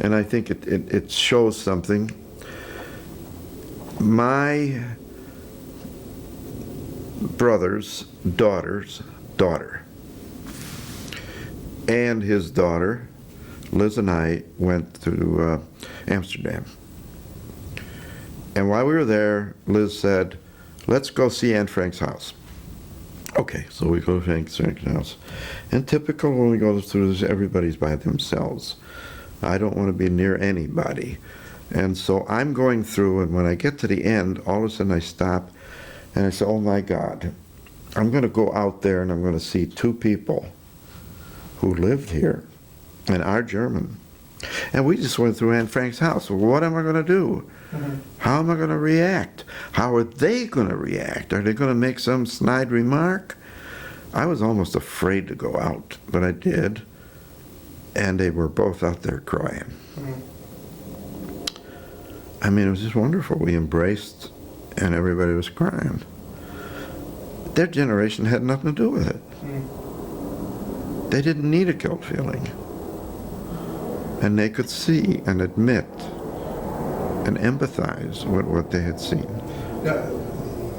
and I think it shows something. My brother's daughter and his daughter, Liz and I, went to Amsterdam. And while we were there, Liz said, let's go see Anne Frank's house. Okay, so we go to Anne Frank's house. And typical when we go through this, everybody's by themselves. I don't want to be near anybody. And so I'm going through, and when I get to the end, all of a sudden I stop, and I say, oh my God, I'm going to go out there and I'm going to see two people who lived here and are German. And we just went through Anne Frank's house. Well, what am I going to do? How am I going to react? How are they going to react? Are they going to make some snide remark? I was almost afraid to go out, but I did. And they were both out there crying. I mean, it was just wonderful. We embraced, and everybody was crying. Their generation had nothing to do with it. They didn't need a guilt feeling. And they could see and admit and empathize with what they had seen. Now,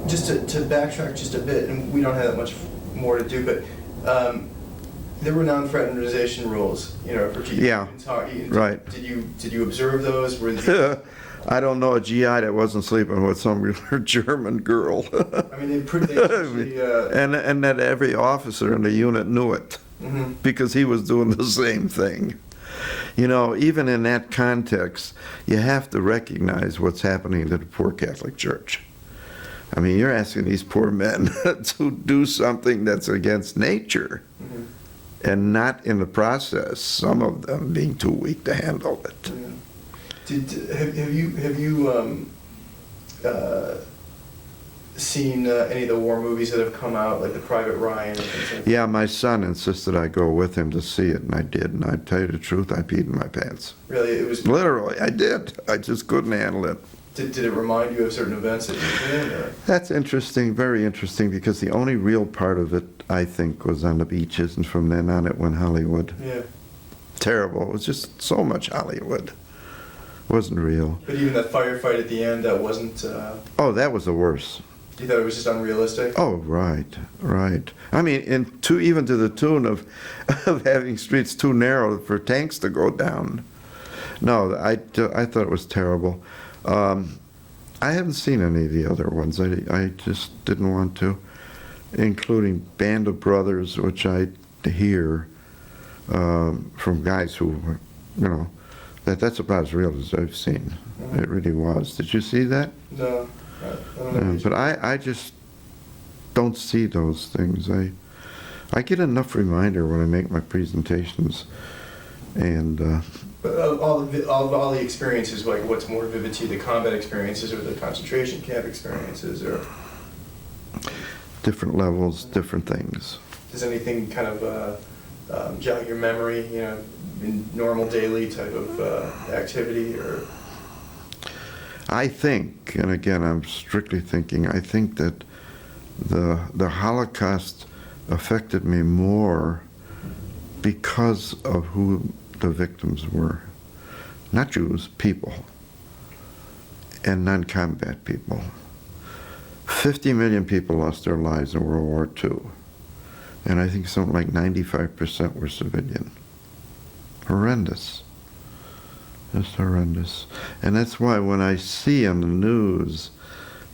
just to backtrack just a bit, and we don't have that much more to do, but there were non-fraternization rules, for GI. Yeah, right. Did you observe those? I don't know a GI that wasn't sleeping with some German girl. I mean, they actually, and that every officer in the unit knew it, because he was doing the same thing. Even in that context, you have to recognize what's happening to the poor Catholic Church. I mean, you're asking these poor men to do something that's against nature, and not in the process, some of them being too weak to handle it. Have you seen any of the war movies that have come out, like the Private Ryan? Or things like that? Yeah, my son insisted I go with him to see it, and I did. And I tell you the truth, I peed in my pants. Really, it was literally. I did. I just couldn't handle it. Did it remind you of certain events that you've been in? Or? That's interesting, very interesting, because the only real part of it, I think, was on the beaches, and from then on it went Hollywood. Yeah. Terrible. It was just so much Hollywood. It wasn't real. But even that firefight at the end, that wasn't... Oh, that was the worst. You thought it was just unrealistic? Oh, right. I mean, even to the tune of having streets too narrow for tanks to go down. No, I thought it was terrible. I haven't seen any of the other ones. I just didn't want to, including Band of Brothers, which I hear from guys who, that's about as real as I've seen. It really was. Did you see that? No. But I just don't see those things. I get enough reminder when I make my presentations, and but all the experiences, like what's more vivid to you, the combat experiences or the concentration camp experiences, or different levels, different things. Does anything kind of jog your memory, in normal daily type of activity, or? I think, and again, I'm strictly thinking, I think that the Holocaust affected me more because of who the victims were. Not Jews, people, and non-combat people. 50 million people lost their lives in World War II, and I think something like 95% were civilian. Horrendous. Just horrendous. And that's why when I see on the news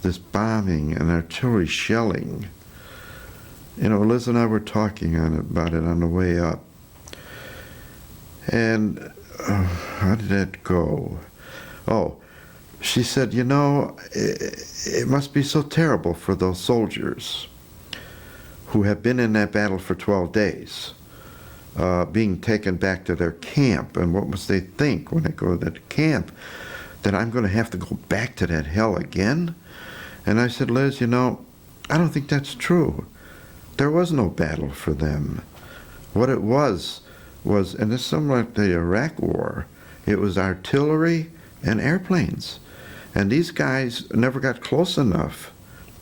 this bombing and artillery shelling, You know, Liz and I were talking about it on the way up. And how did that go? Oh, she said, you know, it must be so terrible for those soldiers who have been in that battle for 12 days, being taken back to their camp. And what must they think when they go to that camp? That I'm going to have to go back to that hell again? And I said, Liz, you know, I don't think that's true. There was no battle for them. What it was, and it's something like the Iraq War, it was artillery and airplanes. And these guys never got close enough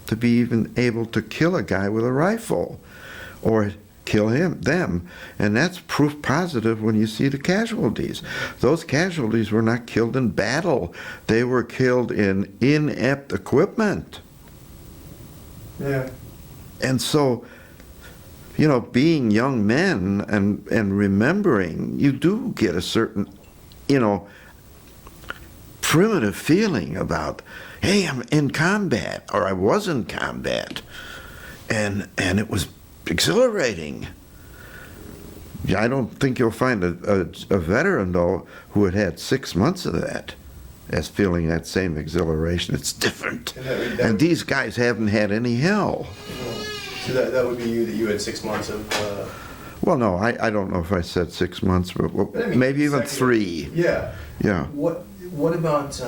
to be even able to kill a guy with a rifle or kill them. And that's proof positive when you see the casualties. Those casualties were not killed in battle. They were killed in inept equipment. Yeah. And so, you know, being young men and remembering, you do get a certain, you know, primitive feeling about, hey, I'm in combat, or I was in combat, and it was exhilarating. I don't think you'll find a veteran, though, who had 6 months of that as feeling that same exhilaration. It's different. And these guys haven't had any hell. So that would be you, that you had 6 months of... Well, no, I don't know if I said 6 months, but I mean, maybe even 3. Yeah. Yeah. What about,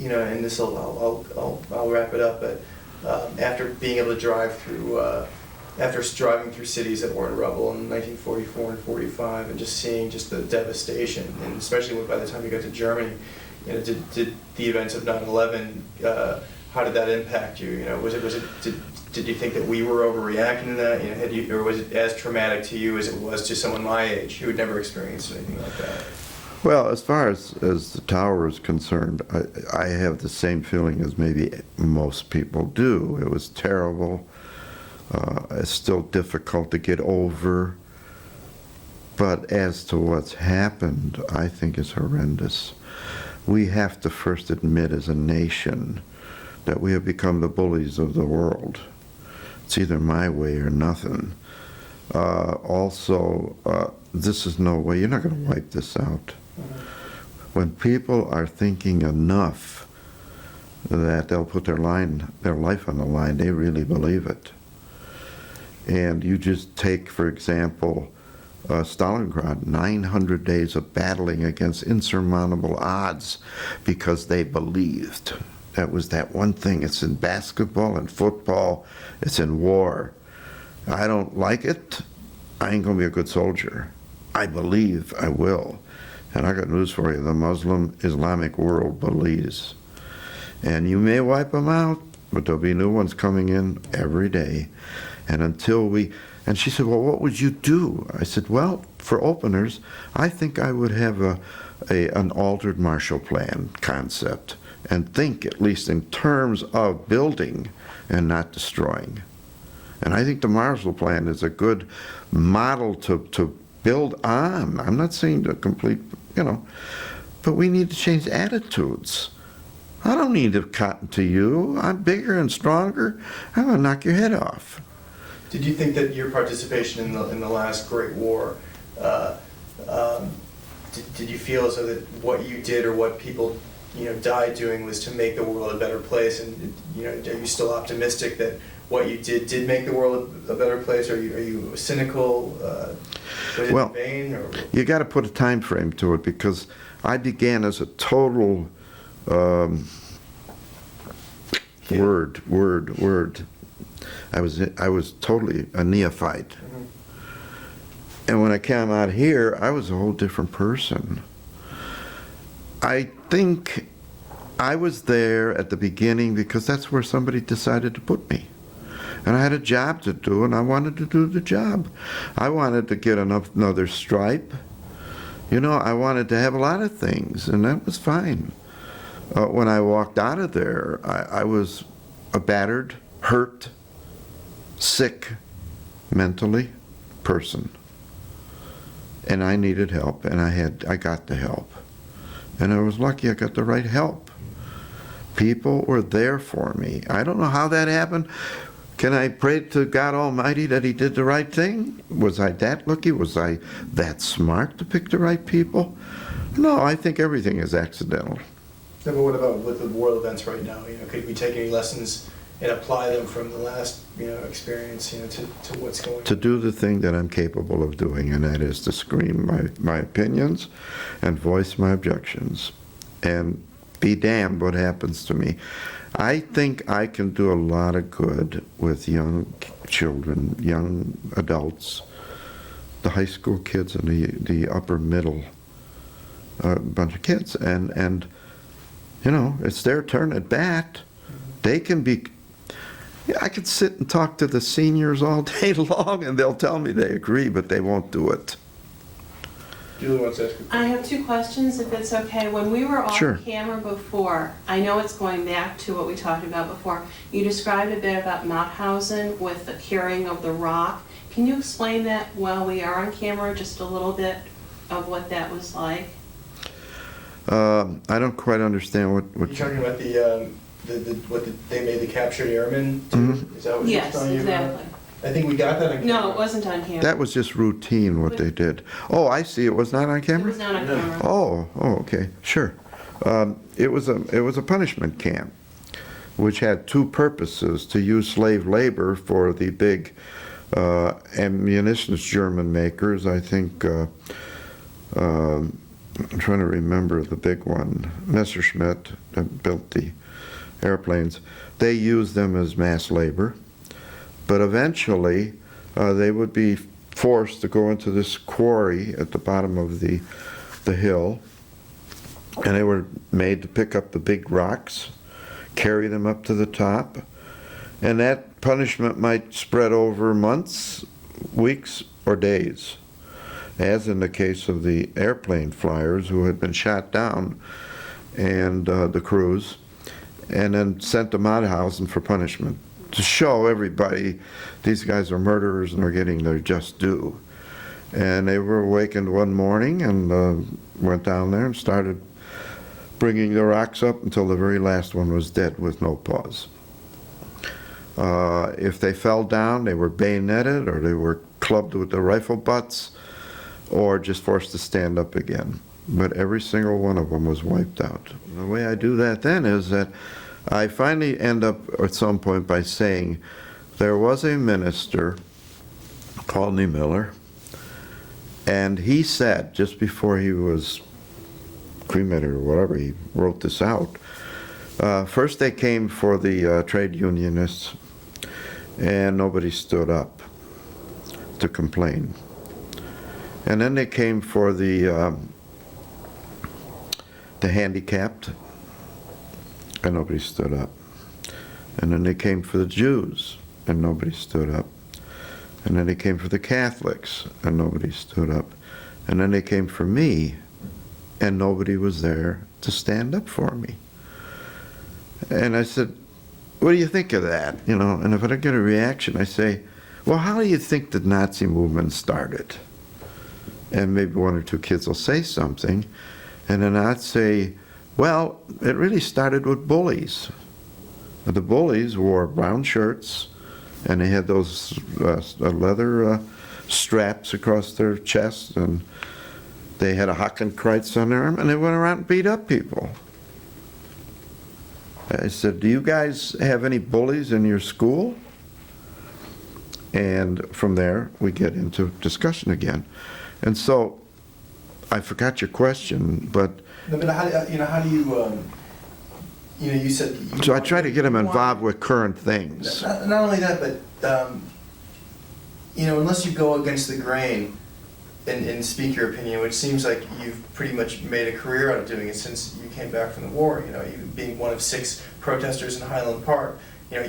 you know, and this I'll wrap it up, but after being able to drive through, after driving through cities that were in rubble in 1944 and 45, and just seeing just the devastation, and especially by the time you got to Germany, you know, did the events of 9/11, how did that impact you? You know, did you think that we were overreacting to that? You know, or was it as traumatic to you as it was to someone my age who had never experienced anything like that? Well, as far as the tower is concerned, I have the same feeling as maybe most people do. It was terrible. It's still difficult to get over. But as to what's happened, I think is horrendous. We have to first admit as a nation that we have become the bullies of the world. It's either my way or nothing. Also, this is no way. You're not going to wipe this out. When people are thinking enough that they'll put their life on the line, they really believe it. And you just take, for example, Stalingrad, 900 days of battling against insurmountable odds because they believed. That was that one thing. It's in basketball and football. It's in war. I don't like it. I ain't going to be a good soldier. I believe I will. And I got news for you. The Muslim Islamic world believes. And you may wipe them out, but there'll be new ones coming in every day. And until we... And she said, well, what would you do? I said, well, for openers, I think I would have an altered Marshall Plan concept and think, at least in terms of building and not destroying. And I think the Marshall Plan is a good model to build on. I'm not saying to complete, you know, but we need to change attitudes. I don't need to cotton to you. I'm bigger and stronger. I'm going to knock your head off. Did you think that your participation in the last Great War, did you feel as though that what you did or what people, you know, died doing was to make the world a better place? And, you know, are you still optimistic that what you did make the world a better place? Are you cynical? Was it in vain? Or? You got to put a time frame to it, because I began as a total word. I was totally a neophyte. Mm-hmm. And when I came out here, I was a whole different person. I think I was there at the beginning because that's where somebody decided to put me. And I had a job to do, and I wanted to do the job. I wanted to get another stripe. You know, I wanted to have a lot of things, and that was fine. When I walked out of there, I was a battered, hurt, sick, mentally person. And I needed help, and I got the help. And I was lucky I got the right help. People were there for me. I don't know how that happened. Can I pray to God Almighty that he did the right thing? Was I that lucky? Was I that smart to pick the right people? No, I think everything is accidental. No, but what about with the world events right now? Could we take any lessons and apply them from the last, experience, to what's going on? To do the thing that I'm capable of doing, and that is to scream my opinions and voice my objections, and be damned what happens to me. I think I can do a lot of good with young children, young adults, the high school kids and the upper middle bunch of kids, and it's their turn at bat. They can be. I could sit and talk to the seniors all day long, and they'll tell me they agree, but they won't do it. Julie wants to ask you. I have 2 questions, if it's okay. When we were off Sure. camera before, I know it's going back to what we talked about before. You described a bit about Mauthausen with the curing of the rock. Can you explain that while we are on camera, just a little bit of what that was like? I don't quite understand what You're talking about they made the captured airmen do? Is that what you're Yes, telling you about? exactly. I think we got that on camera. No, it wasn't on camera. that was just routine what they did. Oh, I see. It was not on It camera? was not on No. camera. Oh, okay, sure. It was a punishment camp, which had 2 purposes: to use slave labor for the big ammunition German makers. I think I'm trying to remember the big one, Messerschmitt, that built the airplanes. They used them as mass labor, but eventually they would be forced to go into this quarry at the bottom of the hill, and they were made to pick up the big rocks, carry them up to the top, and that punishment might spread over months, weeks, or days, as in the case of the airplane flyers who had been shot down, and the crews, and then sent to Mauthausen for punishment, to show everybody these guys are murderers and are getting their just due. And they were awakened one morning and went down there and started bringing the rocks up until the very last one was dead with no pause. If they fell down, they were bayoneted, or they were clubbed with the rifle butts, or just forced to stand up again. But every single one of them was wiped out. The way I do that then is that I finally end up at some point by saying there was a minister called Miller, and he said, just before he was cremated or whatever, he wrote this out. First they came for the trade unionists, and nobody stood up to complain. And then they came for the handicapped, and nobody stood up. And then they came for the Jews, and nobody stood up. And then they came for the Catholics, and nobody stood up. And then they came for me, and nobody was there to stand up for me. And I said, what do you think of that? And if I don't get a reaction, I say, well, how do you think the Nazi movement started? And maybe 1 or 2 kids will say something, and then I'd say, well, it really started with bullies. The bullies wore brown shirts, and they had those leather straps across their chest, and they had a Hakenkreuz on their arm, and they went around and beat up people. I said, do you guys have any bullies in your school? And from there, we get into discussion again. And so, I forgot your question, but... No, but how do you, you said... So I try to get them involved with current things. Not only that, but, unless you go against the grain and speak your opinion, which seems like you've pretty much made a career out of doing it since you came back from the war, you being one of 6 protesters in Highland Park,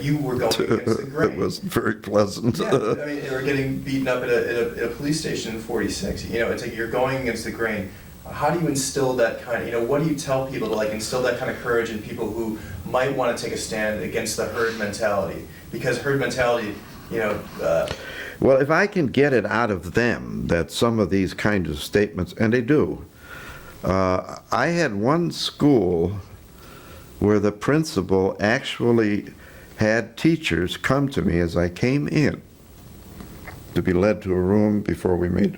you were going against the grain. It was very pleasant. Yeah, I mean, they were getting beaten up at a police station in 46. It's like you're going against the grain. How do you instill that kind of, what do you tell people to instill that kind of courage in people who might want to take a stand against the herd mentality? Because herd mentality, Well, if I can get it out of them that some of these kinds of statements, and they do. I had one school where the principal actually had teachers come to me as I came in to be led to a room before we made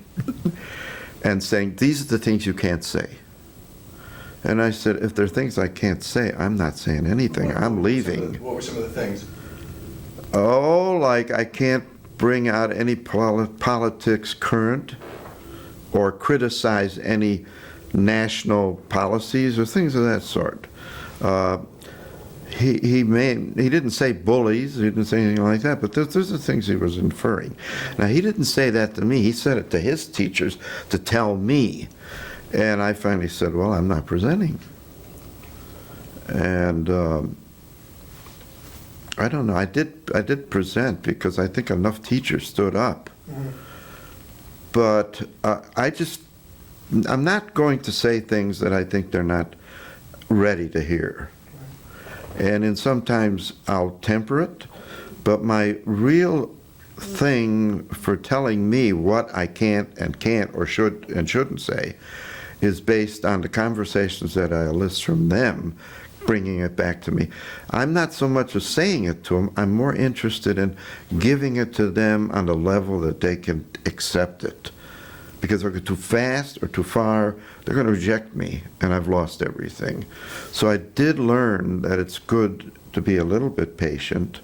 and saying, these are the things you can't say. And I said, if there are things I can't say, I'm not saying anything. I'm leaving. What were some of the things? Oh, like I can't bring out any politics current or criticize any national policies or things of that sort. He didn't say bullies, he didn't say anything like that, but those are things he was inferring. Now, he didn't say that to me, he said it to his teachers to tell me. And I finally said, well, I'm not presenting. And I don't know, I did present because I think enough teachers stood up. Mm-hmm. But I'm not going to say things that I think they're not ready to hear. And sometimes I'll temper it, but my real thing for telling me what I can't or should and shouldn't say is based on the conversations that I elicit from them, bringing it back to me. I'm not so much as saying it to them, I'm more interested in giving it to them on a level that they can accept it. Because if I go too fast or too far, they're going to reject me, and I've lost everything. So I did learn that it's good to be a little bit patient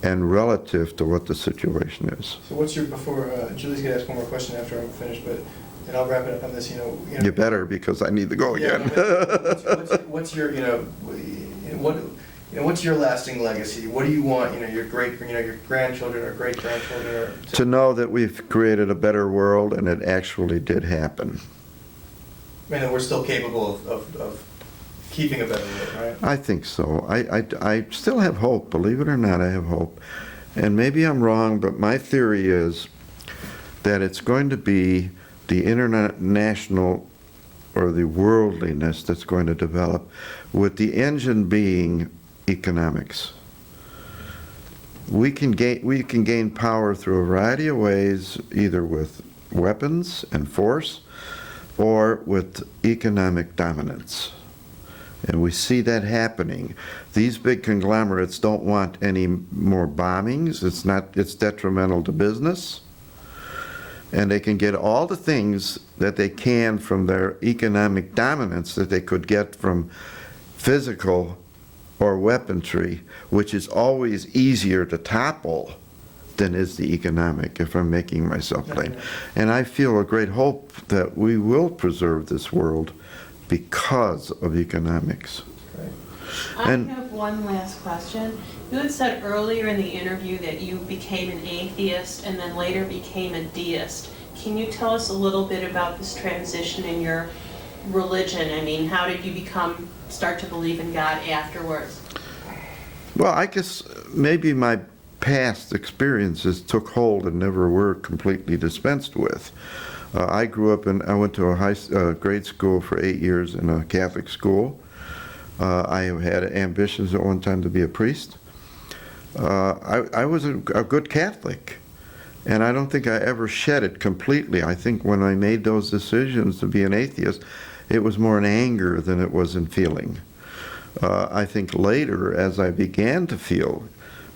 and relative to what the situation is. So what's your, before, Julie's gonna ask one more question after I'm finished, but, and I'll wrap it up on this, You better, because I need to go Yeah, again. what's your, what's your lasting legacy? What do you want, your grandchildren or great-grandchildren or... To know that we've created a better world, and it actually did happen. And we're still capable of keeping a better world, right? I think so. I still have hope, believe it or not, I have hope. And maybe I'm wrong, but my theory is that it's going to be the international or the worldliness that's going to develop, with the engine being economics. We can gain power through a variety of ways, either with weapons and force or with economic dominance. And we see that happening. These big conglomerates don't want any more bombings. It's detrimental to business. And they can get all the things that they can from their economic dominance that they could get from physical or weaponry, which is always easier to topple than is the economic, if I'm making myself plain. And I feel a great hope that we will preserve this world because of economics. I And- have one last question. You had said earlier in the interview that you became an atheist and then later became a deist. Can you tell us a little bit about this transition in your religion? I mean, how did you start to believe in God afterwards? Well, I guess maybe my past experiences took hold and never were completely dispensed with. I went to a grade school for 8 years in a Catholic school. I have had ambitions at one time to be a priest. I was a good Catholic, and I don't think I ever shed it completely. I think when I made those decisions to be an atheist, it was more in anger than it was in feeling. I think later, as I began to feel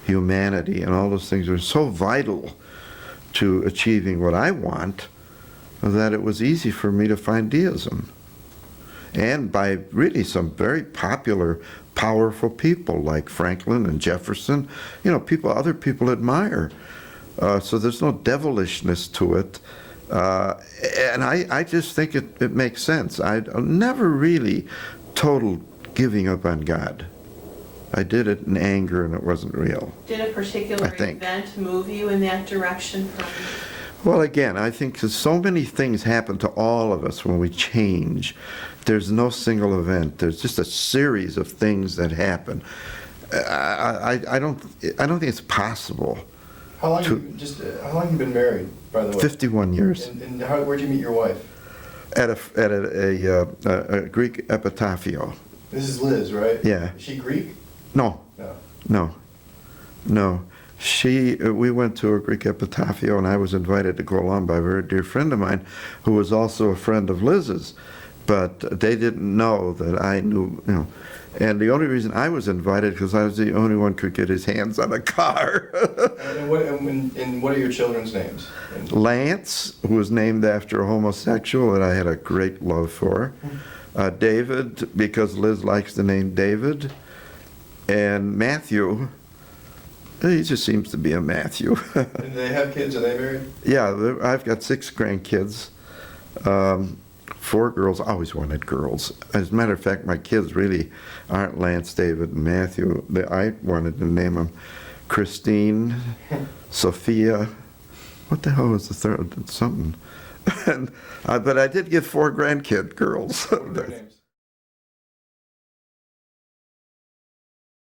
humanity and all those things are so vital to achieving what I want, that it was easy for me to find deism. And by really some very popular, powerful people like Franklin and Jefferson, other people admire. So there's no devilishness to it. And I just think it makes sense. I never really total giving up on God. I did it in anger and it wasn't real. Did a particular I think. event move you in that direction from... Well, again, I think 'cause so many things happen to all of us when we change. There's no single event. There's just a series of things that happen. I don't think it's possible. How long you been married, by the way? 51 years. And where'd you meet your wife? At a Greek epitaphio. This is Liz, right? Yeah. Is she Greek? No, No. no. We went to a Greek epitaphio, and I was invited to go along by a very dear friend of mine, who was also a friend of Liz's. but they didn't know that I knew, you know. And the only reason I was invited, because I was the only one could get his hands on a car. And what are your children's names? Lance, who was named after a homosexual that I had a great love for. David, because Liz likes the name David. And Matthew, he just seems to be a Matthew. And they have kids? Are they married? Yeah, I've got 6 grandkids. 4 girls. I always wanted girls. As a matter of fact, my kids really aren't Lance, David, and Matthew. I wanted to name them Christine, Sophia. What the hell was the third? Something. And, but I did get 4 grandkid girls. What are their names?